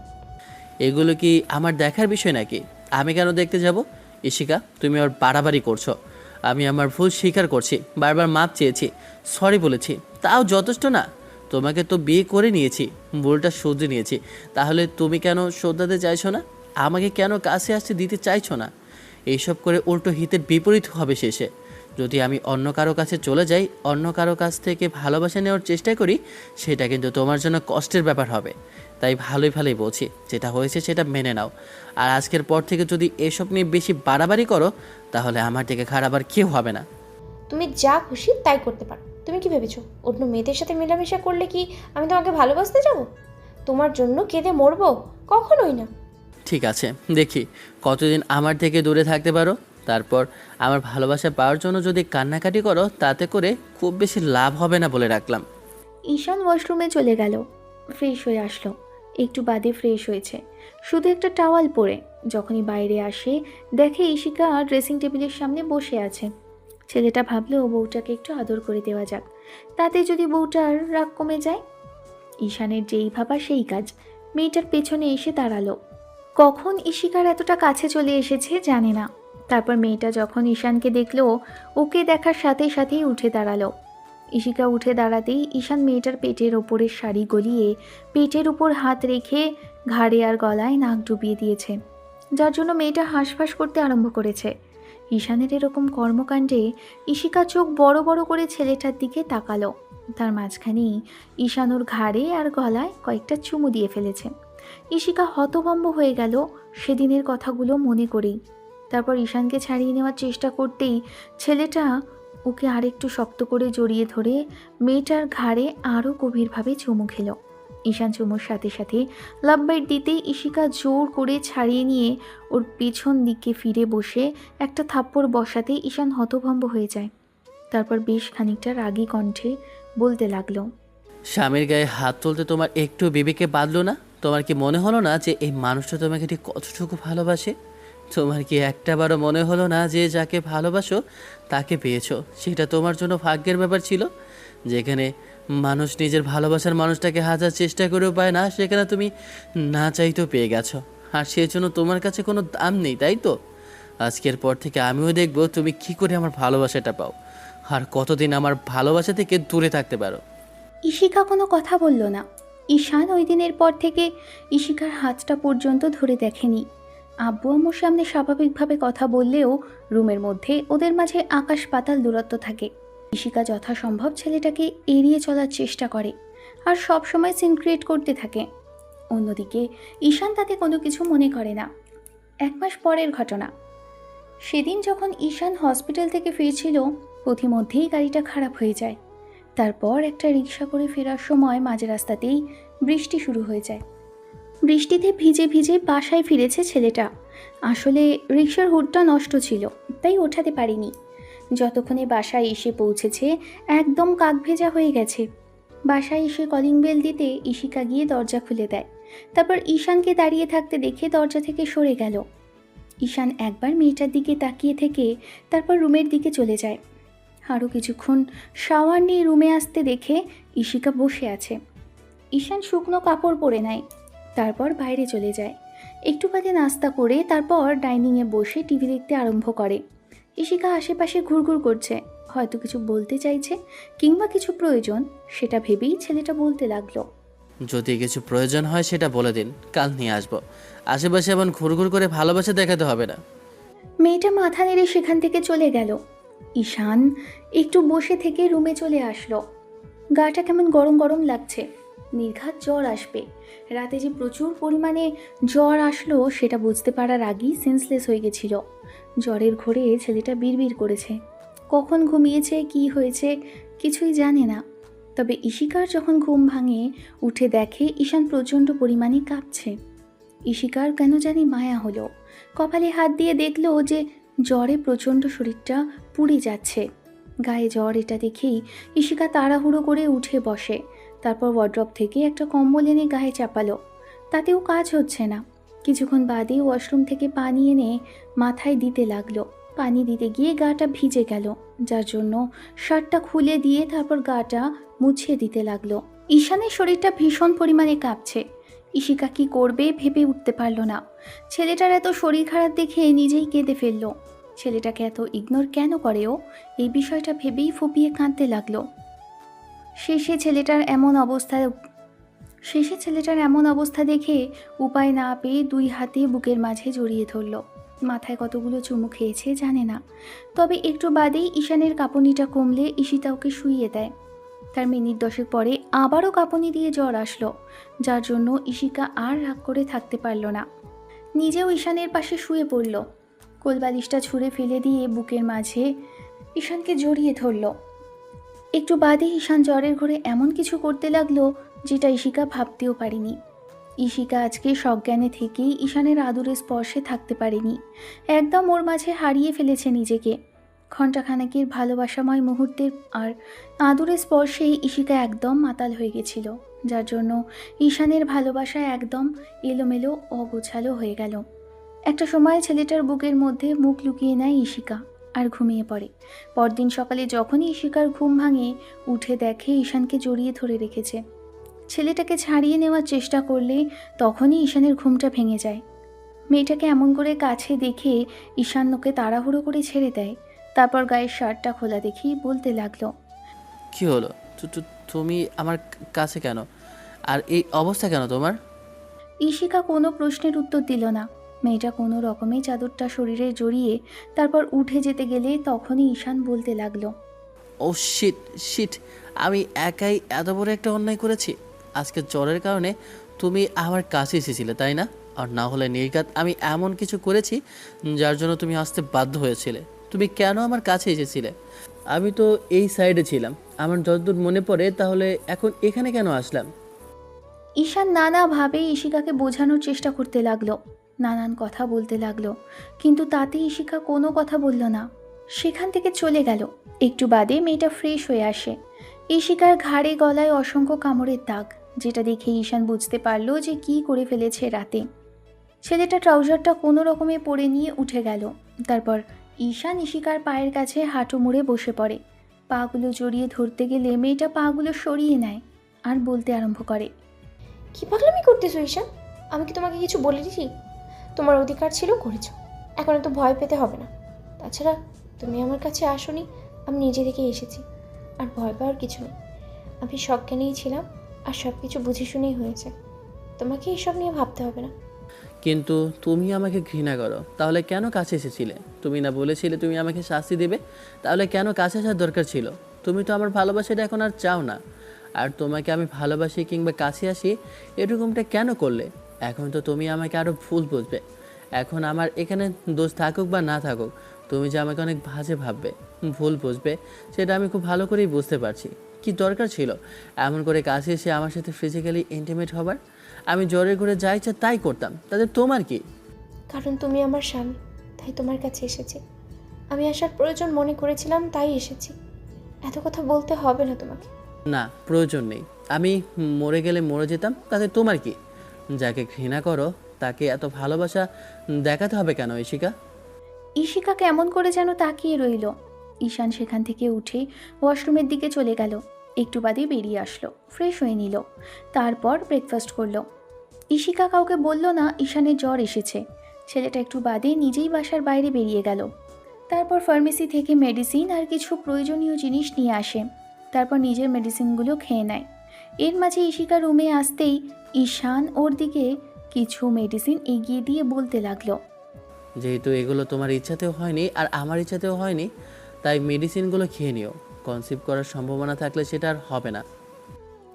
এগুলো কি আমার দেখার বিষয় নাকি? আমি কেন দেখতে যাব? ঈশিকা, তুমি ওর বাড়াবাড়ি করছো। আমি আমার ভুল স্বীকার করছি, বারবার মাপ চেয়েছি, সরি বলেছি, তাও যথেষ্ট না? তোমাকে তো বিয়ে করে নিয়েছি, ভুলটা শুধরে নিয়েছি, তাহলে তুমি কেন শোধরাতে চাইছো না? আমাকে কেন কাছে আসতে দিতে চাইছো না? এইসব করে উল্টো হিতের বিপরীত হবে শেষে। যদি আমি অন্য কারো কাছে চলে যাই, অন্য কারো কাছ থেকে ভালোবাসা নেওয়ার চেষ্টা করি, সেটা কিন্তু তোমার জন্য কষ্টের ব্যাপার হবে। তাই ভালোই বলছি, যেটা হয়েছে সেটা মেনে নাও। আর আজকের পর থেকে যদি এসব নিয়ে বেশি বাড়াবাড়ি করো, তাহলে আমার থেকে খারাপ আর কেউ হবে না। তুমি যা খুশি তাই করতে পারো। তুমি কি ভেবেছো অন্য মেয়েদের সাথে মেলামেশা করলে কি আমি তোমাকে ভালোবাসতে যাব? তোমার জন্য কেঁদে মরবো? কখনোই না। ঠিক আছে, দেখি কতদিন আমার থেকে দূরে থাকতে পারো। তারপর আমার ভালোবাসা পাওয়ার জন্য যদি কান্নাকাটি করো, তাতে করে খুব বেশি লাভ হবে না বলে রাখলাম। ঈশান ওয়াশরুমে চলে গেল, ফ্রেশ হয়ে আসলো। একটু বাদে ফ্রেশ হয়েছে, শুধু একটা টাওয়াল পরে। যখনই বাইরে আসে দেখে ঈশিকা ড্রেসিং টেবিলের সামনে বসে আছে। ছেলেটা ভাবলো বউটাকে একটু আদর করে দেওয়া যাক, তাতে যদি বউটার রাগ কমে যায়। ঈশানের যেই ভাবা সেই কাজ, মেয়েটার পেছনে এসে দাঁড়ালো। কখন ঈশিকার এতটা কাছে চলে এসেছে জানে না। তারপর মেয়েটা যখন ঈশানকে দেখলো, ওকে দেখার সাথে সাথেই উঠে দাঁড়ালো। ঈশিকা উঠে দাঁড়াতেই ঈশান মেয়েটার পেটের ওপরের শাড়ি গলিয়ে পেটের উপর হাত রেখে ঘাড়ে আর গলায় নাক ডুবিয়ে দিয়েছে, যার জন্য মেয়েটা হাঁসফাঁস করতে আরম্ভ করেছে। ঈশানের এরকম কর্মকাণ্ডে ঈশিকা চোখ বড় বড় করে ছেলেটার দিকে তাকালো। তার মাঝখানেই ঈশান ওর ঘাড়ে আর গলায় কয়েকটা চুমু দিয়ে ফেলেছে। ঈশিকা হতভম্ব হয়ে গেল সেদিনের কথাগুলো মনে করেই। তারপর ঈশানকে ছাড়িয়ে নেওয়ার চেষ্টা করতেই ছেলেটা ওকে আরেকটু শক্ত করে জড়িয়ে ধরে মেয়েটার ঘাড়ে আরও গভীরভাবে চুমু খেল। ঈশান চুমুর সাথে সাথে লাভ বাইট দিতেই ইশিকা জোর করে ছাড়িয়ে নিয়ে ওর পেছন দিকে ফিরে বসে একটা থাপ্পড় বসাতে ঈশান হতভম্ব হয়ে যায়। তারপর বেশ খানিকটা রাগী কণ্ঠে বলতে লাগলো, স্বামীর গায়ে হাত তুলতে তোমার একটু বিবেকে বাঁধলো না? তোমার কি মনে হলো না যে এই মানুষটা তোমাকে ঠিক কতটুকু ভালোবাসে? তোমার কি একটাবারও মনে হলো না যে যাকে ভালোবাসো তাকে পেয়েছো? সেটা তোমার জন্য ভাগ্যের ব্যাপার ছিল। যেখানে মানুষ নিজের ভালোবাসার মানুষটাকে হাজার চেষ্টা করেও পায় না, সেখানে তুমি না চাইতেও পেয়ে গেছো। আর সেই জন্য তোমার কাছে কোনো দাম নেই, তাই তো? আজকের পর থেকে আমিও দেখব তুমি কি করে আমার ভালোবাসাটা পাও, আর কতদিন আমার ভালোবাসা থেকে দূরে থাকতে পারো। ইশিকা কোনো কথা বলল না। ঈশান ওই দিনের পর থেকে ইশিকার হাতটা পর্যন্ত ধরে দেখেনি। আব্বু আম্মুর সামনে স্বাভাবিকভাবে কথা বললেও রুমের মধ্যে ওদের মাঝে আকাশ পাতাল দূরত্ব থাকে। ইশিকা যথাসম্ভব ছেলেটাকে এড়িয়ে চলার চেষ্টা করে আর সব সময় সিন ক্রিয়েট করতে থাকে। অন্যদিকে ঈশান তাতে কোনো কিছু মনে করে না। 1 মাস পরের ঘটনা। সেদিন যখন ঈশান হসপিটাল থেকে ফিরছিল, পথিমধ্যেই গাড়িটা খারাপ হয়ে যায়। তারপর একটা রিক্সা করে ফেরার সময় মাঝ রাস্তাতেই বৃষ্টি শুরু হয়ে যায়। বৃষ্টিতে ভিজে ভিজে বাসায় ফিরেছে ছেলেটা। আসলে রিক্সার হুডটা নষ্ট ছিল, তাই ওঠাতে পারিনি। যতক্ষণে বাসায় এসে পৌঁছেছে একদম কাক ভেজা হয়ে গেছে। বাসায় এসে কলিং বেল দিতে ইশিকা গিয়ে দরজা খুলে দেয়। তারপর ঈশানকে দাঁড়িয়ে থাকতে দেখে দরজা থেকে সরে গেল। ঈশান একবার মেয়েটার দিকে তাকিয়ে থেকে তারপর রুমের দিকে চলে যায়। আরও কিছুক্ষণ শাওয়ার নিয়ে রুমে আসতে দেখে ইশিকা বসে আছে। ঈশান শুকনো কাপড় পরে নেয়, তারপর বাইরে চলে যায়। একটু বাদে নাস্তা করে তারপর ডাইনিংয়ে বসে টিভি দেখতে আরম্ভ করে। ইশিকা আশেপাশে ঘুরঘুর করছে, হয়তো কিছু বলতে চাইছে কিংবা কিছু প্রয়োজন, সেটা ভেবেই ছেলেটা বলতে লাগলো, যদি কিছু প্রয়োজন হয় সেটা বলে দিন, কাল নিয়ে আসবো। আশেপাশে এমন ঘুরঘুর করে ভালোবাসা দেখাতে হবে না। মেয়েটা মাথা নেড়ে সেখান থেকে চলে গেল। ঈশান একটু বসে থেকে রুমে চলে আসলো। গাটা কেমন গরম গরম লাগছে, নির্ঘাত জ্বর আসবে। রাতে যে প্রচুর পরিমাণে জ্বর আসলো সেটা বুঝতে পারার আগেই সেন্সলেস হয়ে গেছিল। জ্বরের ঘোরে ছেলেটা বিড়বিড় করেছে, কখন ঘুমিয়েছে কি হয়েছে কিছুই জানে না। তবে ইশিকার যখন ঘুম ভাঙে উঠে দেখে ঈশান প্রচণ্ড পরিমাণে কাঁপছে। ইশিকার কেন জানি মায়া হলো, কপালে হাত দিয়ে দেখলো যে জ্বরে প্রচণ্ড শরীরটা পুড়ে যাচ্ছে। গায়ে জ্বর এটা দেখেই ইশিকা তাড়াহুড়ো করে উঠে বসে। তারপর ওয়ার্ড্রপ থেকে একটা কম্বল এনে গায়ে চাপালো, তাতেও কাজ হচ্ছে না। কিছুক্ষণ বাদে ওয়াশরুম থেকে পানি এনে মাথায় দিতে লাগলো। পানি দিতে গিয়ে গাটা ভিজে গেল, যার জন্য শার্টটা খুলে দিয়ে তারপর গাটা মুছিয়ে দিতে লাগলো। ঈশানের শরীরটা ভীষণ পরিমাণে কাঁপছে। ইশিকা কি করবে ভেবে উঠতে পারল না। ছেলেটার এত শরীর খারাপ দেখে নিজেই কেঁদে ফেলল। ছেলেটাকে এত ইগনোর কেন করে ও, এই বিষয়টা ভেবেই ফুপিয়ে কাঁদতে লাগলো। শেষে ছেলেটার এমন অবস্থা দেখে উপায় না পেয়ে 2 হাতে বুকের মাঝে জড়িয়ে ধরল। মাথায় কতগুলো চুমু খেয়েছে জানে না, তবে একটু বাদেই ঈশানের কাঁপুনিটা কমলে ঈশিতা ওকে শুইয়ে দেয়। তার মিনিট 10 পরে আবারও কাঁপুনি দিয়ে জ্বর আসলো, যার জন্য ইশিকা আর রাগ করে থাকতে পারল না। নিজেও ঈশানের পাশে শুয়ে পড়ল। কোলবালিশটা ছুঁড়ে ফেলে দিয়ে বুকের মাঝে ঈশানকে জড়িয়ে ধরল। একটু বাদে ঈশান জ্বরের ঘরে এমন কিছু করতে লাগলো যেটা ইশিকা ভাবতেও পারেনি। ইশিকা আজকে সজ্ঞানে থেকেই ঈশানের আদুরে স্পর্শে থাকতে পারেনি, একদম ওর মাঝে হারিয়ে ফেলেছে নিজেকে। ঘণ্টাখানেকের ভালোবাসাময় মুহূর্তের আর আদুরে স্পর্শেই ইশিকা একদম মাতাল হয়ে গেছিল, যার জন্য ঈশানের ভালোবাসা একদম এলোমেলো অগোছালো হয়ে গেল। একটা সময় ছেলেটার বুকের মধ্যে মুখ লুকিয়ে নেয় ইশিকা আর ঘুমিয়ে পড়ে। পরদিন সকালে যখনই ইশিকার ঘুম ভাঙে উঠে দেখে ঈশানকে জড়িয়ে ধরে রেখেছে। ছেলেটাকে ছাড়িয়ে নেওয়ার চেষ্টা করলে তখনই ঈশানের ঘুমটা ভেঙে যায়। মেয়েটাকে এমন করে কাছে দেখে ঈশান ওকে তাড়াহুড়ো করে ছেড়ে দেয়। তারপর গায়ের শার্টটা খোলা দেখেই বলতে লাগলো, কি হলো? তুমি আমার কাছে কেন? আর এই অবস্থা কেন তোমার? ইশিকা কোনো প্রশ্নের উত্তর দিল না। মেয়েটা কোনো রকমে চাদরটা শরীরে জড়িয়ে তারপর উঠে যেতে গেলে তখনই ঈশান বলতে লাগলো, ও শিট, আমি একাই এত বড় একটা অন্যায় করেছি। আজকে জ্বরের কারণে তুমি আমার কাছে এসেছিলে, তাই না? আর না হলে নির্ঘাত আমি এমন কিছু করেছি যার জন্য তুমি আসতে বাধ্য হয়েছিলে। তুমি কেন আমার কাছে এসেছিলে? আমি তো এই সাইডে ছিলাম, আমার যতদূর মনে পড়ে। তাহলে এখন এখানে কেন আসলাম? ঈশান নানাভাবে ইশিকাকে বোঝানোর চেষ্টা করতে লাগলো, নানান কথা বলতে লাগলো, কিন্তু তাতে ইশিকা কোনো কথা বলল না। সেখান থেকে চলে গেল। একটু বাদে মেয়েটা ফ্রেশ হয়ে আসে। ইশিকার ঘাড়ে গলায় অসংখ্য কামড়ের দাগ, যেটা দেখে ঈশান বুঝতে পারলো যে কী করে ফেলেছে রাতে। ছেলেটা ট্রাউজারটা কোনো রকমে পরে নিয়ে উঠে গেল। তারপর ঈশান ইশিকার পায়ের কাছে হাঁটু মুড়ে বসে পড়ে। পাগুলো জড়িয়ে ধরতে গেলে মেয়েটা পাগুলো সরিয়ে নেয় আর বলতে আরম্ভ করে। কি পাগলামি করতেছো ঈশান? আমি কি তোমাকে কিছু বলে দিছি? তোমার অধিকার ছিল, করেছো। এখন তো ভয় পেতে হবে না। তাছাড়া তুমি আমার কাছে আসোনি, আমি নিজে থেকে এসেছি। আর ভয় পাওয়ার কিছু নেই। আমি সজ্ঞানেই ছিলাম, আর সব কিছু বুঝে শুনেই হয়েছে। তোমাকে এসব নিয়ে ভাবতে হবে না। কিন্তু তুমি আমাকে ঘৃণা করো, তাহলে কেন কাছে এসেছিলে? তুমি না বলেছিলে তুমি আমাকে শাস্তি দেবে? তাহলে কেন কাছে আসার দরকার ছিল? তুমি তো আমার ভালোবাসাটা এখন আর চাও না। আর তোমাকে আমি ভালোবাসি কিংবা কাছে আসি এরকমটা কেন করলে? এখন তো তুমি আমাকে আরও ভুল বুঝবে। এখন আমার এখানে দোষ থাকুক বা না থাকুক, তুমি যে আমাকে অনেক বাজে ভাববে, ভুল বুঝবে, সেটা আমি খুব ভালো করেই বুঝতে পারছি। কি দরকার ছিল এমন করে কাছে এসে আমার সাথে ফিজিক্যালি ইন্টিমেট হবার? আমি জ্বরের ঘরে যা ইচ্ছা তাই করতাম, তাতে তোমার কি? কারণ তুমি আমার স্বামী, তাই তোমার কাছে এসেছি। আমি আসার প্রয়োজন মনে করেছিলাম, তাই এসেছি। এত কথা বলতে হবে না তোমাকে। না, প্রয়োজন নেই। আমি মরে গেলে মরে যেতাম, তাতে তোমার কি? যাকে ঘৃণা করো তাকে এত ভালোবাসা দেখাতে হবে কেন ইশিকা? ইশিকা কেমন করে যেন তাকিয়ে রইল। ঈশান সেখান থেকে উঠে ওয়াশরুমের দিকে চলে গেল। একটু বাদে বেরিয়ে আসলো, ফ্রেশ হয়ে নিল, তারপর ব্রেকফাস্ট করলো। ইশিকা কাউকে বলল না ঈশানের জ্বর এসেছে। ছেলেটা একটু বাদে নিজেই বাসার বাইরে বেরিয়ে গেল। তারপর ফার্মেসি থেকে মেডিসিন আর কিছু প্রয়োজনীয় জিনিস নিয়ে আসে। তারপর নিজের মেডিসিনগুলো খেয়ে নেয়। এর মাঝে ইশিকা রুমে আসতেই ঈশান ওর দিকে কিছু মেডিসিন এগিয়ে দিয়ে বলতে লাগলো। যেহেতু এগুলো তোমার ইচ্ছাতেও হয়নি আর আমার ইচ্ছাতেও হয়নি, তাই মেডিসিনগুলো খেয়ে নিও। কনসিভ করার সম্ভাবনা থাকলে সেটা আর হবে না।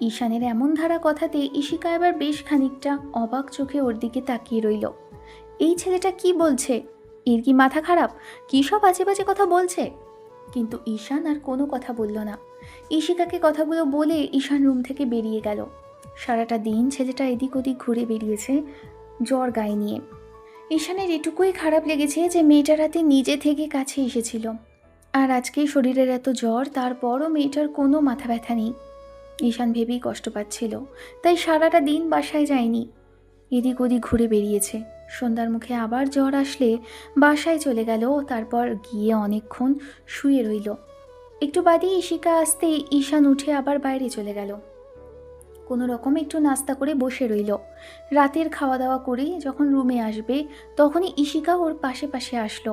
ঈশানের এমন ধারা কথাতে ইশিকা এবার বেশ খানিকটা অবাক চোখে ওর দিকে তাকিয়ে রইল। এই ছেলেটা কি বলছে? এর কি মাথা খারাপ? কী সব বাজে বাজে কথা বলছে? কিন্তু ঈশান আর কোনো কথা বলল না। ইশিকাকে কথাগুলো বলে ঈশান রুম থেকে বেরিয়ে গেল। সারাটা দিন ছেলেটা এদিক ওদিক ঘুরে বেরিয়েছে জ্বর গায়ে নিয়ে। ঈশানের এটুকুই খারাপ লেগেছে যে মেয়েটা রাতে নিজে থেকে কাছে এসেছিল, আর আজকে শরীরের এত জ্বর, তারপরও মেয়েটার কোনো মাথা ব্যথা নেই। ঈশান ভেবেই কষ্ট পাচ্ছিল, তাই সারাটা দিন বাসায় যায়নি, এদিক ওদিক ঘুরে বেরিয়েছে। সন্ধ্যার মুখে আবার জ্বর আসলে বাসায় চলে গেল। তারপর গিয়ে অনেকক্ষণ শুয়ে রইল। একটু বাদেই ইশিকা আসতেই ঈশান উঠে আবার বাইরে চলে গেল। কোনো রকম একটু নাস্তা করে বসে রইল। রাতের খাওয়া দাওয়া করে যখন রুমে আসবে তখনই ইশিকা ওর পাশে পাশে আসলো।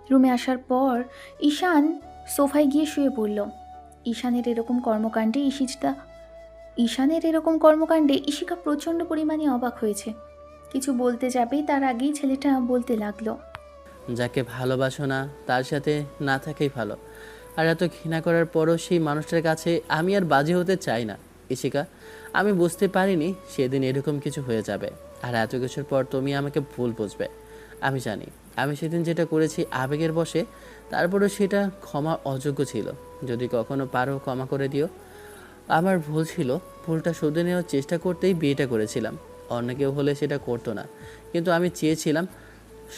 রুমে আসার পর ঈশান সোফায় গিয়ে শুয়ে পড়ল। ঈশানের এরকম কর্মকাণ্ডে ইশিকা প্রচণ্ড পরিমাণে অবাক হয়েছে। কিছু বলতে যাবে তার আগেই ছেলেটা বলতে লাগলো। যাকে ভালোবাসো না তার সাথে না থাকাই ভালো। আর এত ঘৃণা করার পরও সেই মানুষটার কাছে আমি আর বাজে হতে চাই না ইশিকা। আমি বুঝতে পারিনি সেদিন এরকম কিছু হয়ে যাবে, আর এত কিছুর পর তুমি আমাকে ভুল বুঝবে। আমি জানি আমি সেদিন যেটা করেছি আবেগের বশে, তারপরেও সেটা ক্ষমা অযোগ্য ছিল। যদি কখনো পারো ক্ষমা করে দিও। আমার ভুল ছিল, ভুলটা শুধরে নেওয়ার চেষ্টা করতেই বিয়েটা করেছিলাম। অন্য কেউ হলে সেটা করতো না, কিন্তু আমি চেয়েছিলাম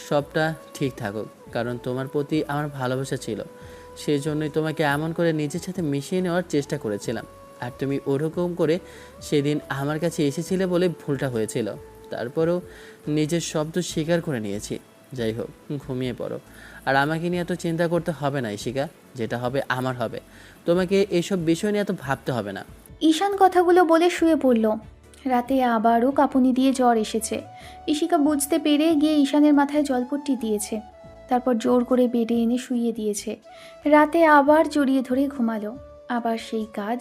সবটা ঠিক থাকুক, কারণ তোমার প্রতি আমার ভালোবাসা ছিল। সেই জন্যই তোমাকে এমন করে নিজের সাথে মিশিয়ে নেওয়ার চেষ্টা করেছিলাম। আর তুমি ওরকম করে সেদিন আমার কাছে এসেছিলে বলে ভুলটা হয়েছিল। তারপরেও নিজের শব্দ স্বীকার করে নিয়েছি। যাই হোক, ঘুমিয়ে পড়ো। আর আমাকে নিয়ে এত চিন্তা করতে হবে না ইশিকা, যেটা হবে আমার হবে। তোমাকে এসব বিষয় নিয়ে এত ভাবতে হবে না। ঈশান কথাগুলো বলে শুয়ে পড়ল। রাতে আবারও কাঁপুনি দিয়ে জ্বর এসেছে। ইশিকা বুঝতে পেরে গিয়ে ঈশানের মাথায় জলপট্টি দিয়েছে, তারপর জোর করে বেডে এনে শুইয়ে দিয়েছে। রাতে আবার জড়িয়ে ধরে ঘুমালো। আবার সেই কাজ,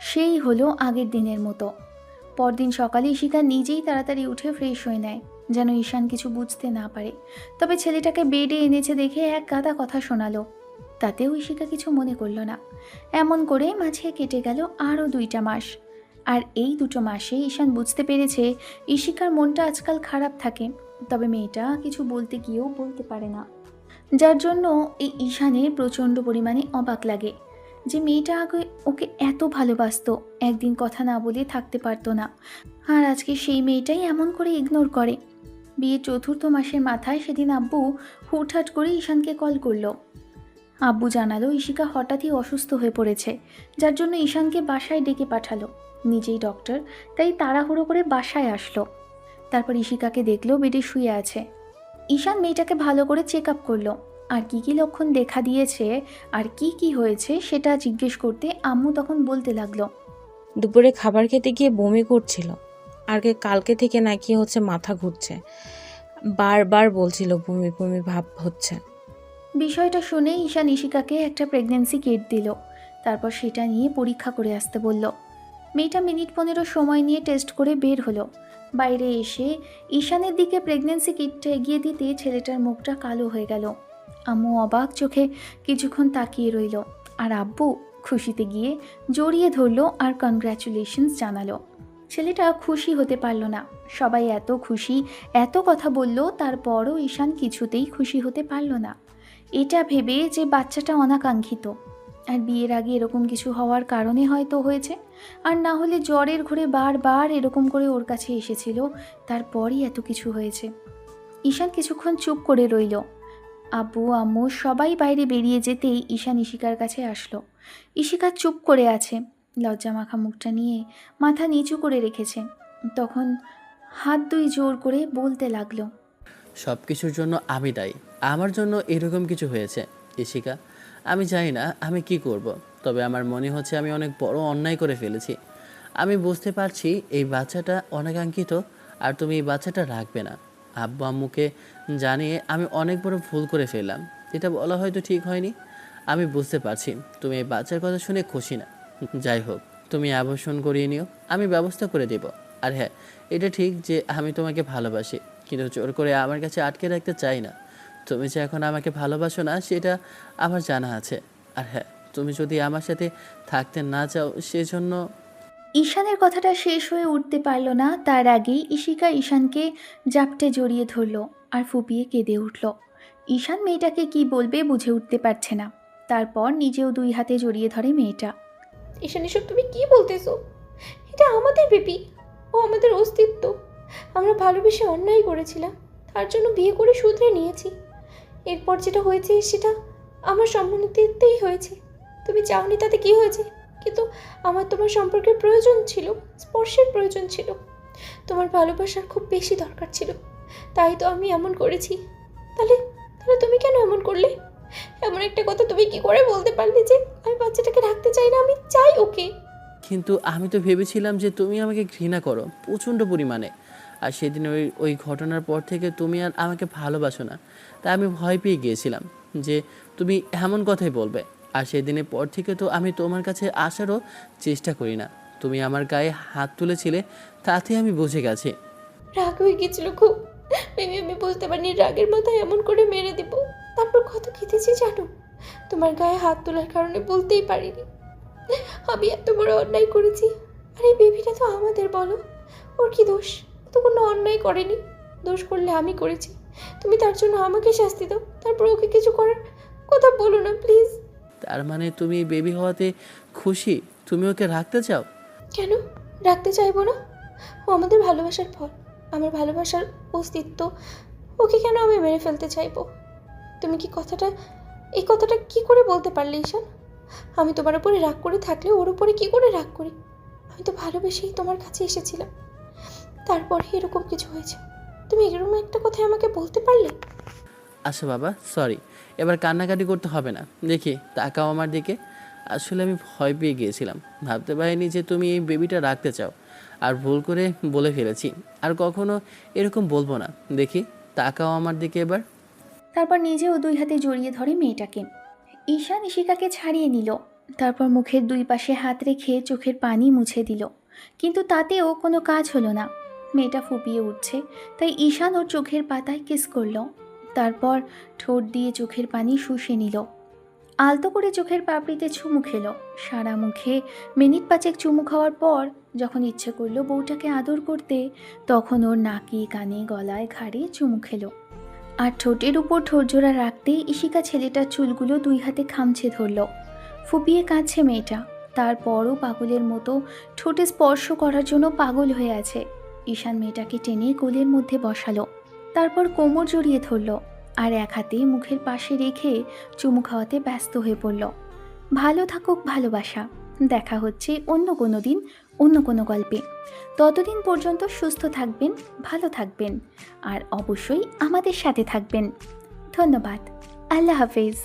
সেই হলো আগের দিনের মতো। পরদিন সকালে ইশিকা নিজেই তাড়াতাড়ি উঠে ফ্রেশ হয়ে নেয়, যেন ঈশান কিছু বুঝতে না পারে। তবে ছেলেটাকে বেডে এনেছে দেখে এক গাদা কথা শোনালো, তাতেও ইশিকা কিছু মনে করল না। এমন করে মাঝে কেটে গেল আরও 2টা মাস। আর এই 2টো মাসে ঈশান বুঝতে পেরেছে ইশিকার মনটা আজকাল খারাপ থাকে। তবে মেয়েটা কিছু বলতে গিয়েও বলতে পারে না, যার জন্য এই ঈশানের প্রচণ্ড পরিমাণে অবাক লাগে যে মেয়েটা আগে ওকে এত ভালোবাসতো, একদিন কথা না বলে থাকতে পারতো না, আর আজকে সেই মেয়েটাই এমন করে ইগনোর করে। বিয়ের 4র্থ মাসের মাথায় সেদিন আব্বু হুটহাট করে ঈশানকে কল করলো। আব্বু জানালো ঈশিকা হঠাৎই অসুস্থ হয়ে পড়েছে, যার জন্য ঈশানকে বাসায় ডেকে পাঠালো। নিজেই ডক্টর, তাই তাড়াহুড়ো করে বাসায় আসলো। তারপর ঈশিকাকে দেখলো বেডে শুয়ে আছে। ঈশান মেয়েটাকে ভালো করে চেক আপ করলো, আর কি কি লক্ষণ দেখা দিয়েছে আর কি কি হয়েছে সেটা জিজ্ঞেস করতে আম্মু তখন বলতে লাগলো। দুপুরে খাবার খেতে গিয়ে বমি করছিল, আর কালকে থেকে নাকি হচ্ছে মাথা ঘুরছে, বারবার বলছিল বমি বমি ভাব হচ্ছে। বিষয়টা শুনে ঈশান ঈশিকাকে একটা প্রেগন্যান্সি কিট দিল, তারপর সেটা নিয়ে পরীক্ষা করে আসতে বলল। মেয়েটা মিনিট 15 সময় নিয়ে টেস্ট করে বের হলো। বাইরে এসে ঈশানের দিকে প্রেগন্যান্সি কিটটা এগিয়ে দিতে ছেলেটার মুখটা কালো হয়ে গেল। আম্মু অবাক চোখে কিছুক্ষণ তাকিয়ে রইল, আর আব্বু খুশিতে গিয়ে জড়িয়ে ধরলো আর কনগ্র্যাচুলেশনস জানালো। ছেলেটা খুশি হতে পারল না। সবাই এত খুশি, এত কথা বলল, তারপরও ঈশান কিছুতেই খুশি হতে পারল না। এটা ভেবে যে বাচ্চাটা অনাকাঙ্ক্ষিত, আর বিয়ের আগে এরকম কিছু হওয়ার কারণে হয়তো হয়েছে, আর না হলে জ্বরের ঘরে বারবার এরকম করে ওর কাছে এসেছিল, তারপরই এত কিছু হয়েছে। ঈশান কিছুক্ষণ চুপ করে রইল। আব্বু আম্মু সবাই বাইরে বেরিয়ে যেতেই ঈশান ঈশিকার কাছে আসলো। ঈশিকা চুপ করে আছে, লজ্জা মাখা মুখটা নিয়ে মাথা নিচু করে রেখেছে। তখন হাত দুই জোর করে বলতে লাগলো, সব কিছুর জন্য আমি দায়ী, আমার জন্য এরকম কিছু হয়েছে। ঈশিকা, আমি জানি না আমি কি করব, তবে আমার মনে হচ্ছে আমি অনেক বড় অন্যায় করে ফেলেছি। আমি বুঝতে পারছি এই বাচ্চাটা অনাকাঙ্ক্ষিত, আর তুমি এই বাচ্চাটা রাখবে না। আব্বু আম্মুকে জানিয়ে আমি অনেক বড় ভুল করে ফেললাম, এটা বলা হয়তো ঠিক হয়নি। আমি বুঝতে পারছি তুমি এই বাচ্চার কথা শুনে খুশি না। যাই হোক, তুমি আবাসন করিয়ে নিও, আমি ব্যবস্থা করে দেব। আর হ্যাঁ, এটা ঠিক যে আমি তোমাকে ভালোবাসি, কিন্তু জোর করে আমার কাছে আটকে রাখতে চাই না। তুমি যে এখন আমাকে ভালোবাসো না সেটা আমার জানা আছে। আর হ্যাঁ, তুমি যদি আমার সাথে থাকতে না চাও সেজন্য। ঈশানের কথাটা শেষ হয়ে উঠতে পারল না, তার আগেই ঈশিকা ঈশানকে জাপটে জড়িয়ে ধরল আর ফুপিয়ে কেঁদে উঠল। ঈশান মেয়েটাকে কি বলবে বুঝে উঠতে পারছে না, তারপর নিজেও 2 হাতে জড়িয়ে ধরে মেয়েটা। ঈশান, এসব তুমি কি বলতেছো? এটা আমাদের বেবি, ও আমাদের অস্তিত্ব। আমরা ভালোবেসে অন্যায় করেছিলাম, তার জন্য বিয়ে করে শুধরে নিয়েছি। এরপর যেটা হয়েছে সেটা আমার সম্মানিতেই হয়েছে। তুমি চাওনি তাতে কি হয়েছে, কিন্তু আমার তোমার সম্পর্কের প্রয়োজন ছিল, স্পর্শের প্রয়োজন ছিল, তোমার ভালোবাসার খুব বেশি দরকার ছিল, তাই তো আমি এমন করেছি। তাহলে তাহলে তুমি কেন এমন করলে? এমন একটা কথা তুমি কি করে বলতে পারলে যে আমি বাচ্চাটাকে রাখতে চাই না, আমি চাই ওকে? কিন্তু আমি তো ভেবেছিলাম যে তুমি আমাকে ঘৃণা করো প্রচণ্ড পরিমাণে, আর সেদিন ওই ওই ঘটনার পর থেকে তুমি আর আমাকে ভালোবাসো না। তাই আমি ভয় পেয়ে গিয়েছিলাম যে তুমি এমন কথাই বলবে, আর সেদিনের পর থেকে তো আমি তোমার কাছে আসারও চেষ্টা করি না। তুমি আমার গায়ে হাত তুলেছিলে, তাতে আমি বুঝে গেছি। রাগ হয়ে গেছিল খুব, আমি বুঝতে পারিনি রাগের মাথায় এমন করে মেরে দেব। তারপর কত কেঁদেছি জানো, তোমার গায়ে হাত তোলার কারণে বলতেই পারিনি। আমি এত বড় অন্যায় করেছি, আর এই বেবিটা তো আমাদের, বলো ওর কি দোষ? ও তো কোনো অন্যায় করেনি, দোষ করলে আমি করেছি। তুমি তার জন্য আমাকে শাস্তি দাও, তারপর ওকে কিছু করার কথা বলো না প্লিজ। তার মানে তুমি বেবি হওয়াতে খুশি, তুমি ওকে রাখতে চাও? কেন রাখতে চাইবো না? ও আমাদের ভালোবাসার ফল, আমার ভালোবাসার অস্তিত্ব। ওকে কেন আমি মেরে ফেলতে চাইবো? তুমি এই কথাটা কি করে বলতে পারলে ঈশান? আমি তোমার উপরে রাগ করে থাকলে ওর উপরে কি করে রাগ করি? আমি তো ভালোবেসেই তোমার কাছে এসেছিলাম, তারপরে এরকম কিছু হয়েছে। তুমি এরকম একটা কথা আমাকে বলতে পারলে? আচ্ছা বাবা, সরি, এবার কান্নাকাটি করতে হবে না। দেখি তাকাও আমার দিকে। আসলে আমি ভয় পেয়ে গিয়েছিলাম, ভাবতে পারিনি যে তুমি এই বেবিটা রাখতে চাও, আর ভুল করে বলে ফেলেছি। আর কখনো এরকম বলবো না। দেখি তাকাও আমার দিকে এবার। তারপর নিজেও 2 হাতে জড়িয়ে ধরে মেয়েটাকে। ঈশান ঈশিকাকে ছাড়িয়ে নিল, তারপর মুখের 2 পাশে হাত রেখে চোখের পানি মুছে দিল, কিন্তু তাতেও কোনো কাজ হলো না। মেয়েটা ফুপিয়ে উঠছে, তাই ঈশান ওর চোখের পাতায় কিস করলো, তারপর ঠোঁট দিয়ে চোখের পানি শুষে নিল। আলতো করে চোখের পাপড়িতে চুমু খেলো। সারা মুখে মিনিট 5 চুমু খাওয়ার পর যখন ইচ্ছে করলো বউটাকে আদর করতে, তখন ওর নাকি, কানে, গলায়, ঘাড়ে চুমু খেলো। আর ঠোঁটের উপর ঠোঁটজোড়া রাখতেই ইশিকা ছেলেটার চুলগুলো 2 হাতে খামছে ধরল। ফুপিয়ে কাঁদছে মেয়েটা, তারপরও পাগলের মতো ঠোঁটে স্পর্শ করার জন্য পাগল হয়ে আছে। ঈশান মেয়েটাকে টেনে কোলের মধ্যে বসালো, তারপর কোমর জড়িয়ে ধরল আর এক হাতে মুখের পাশে রেখে চুমু খাওয়াতে ব্যস্ত হয়ে পড়ল। ভালো থাকুক ভালোবাসা। দেখা হচ্ছে অন্য কোনো দিন, অন্য কোনো গল্পে। ততদিন পর্যন্ত সুস্থ থাকবেন, ভালো থাকবেন আর অবশ্যই আমাদের সাথে থাকবেন। ধন্যবাদ। আল্লাহ হাফেজ।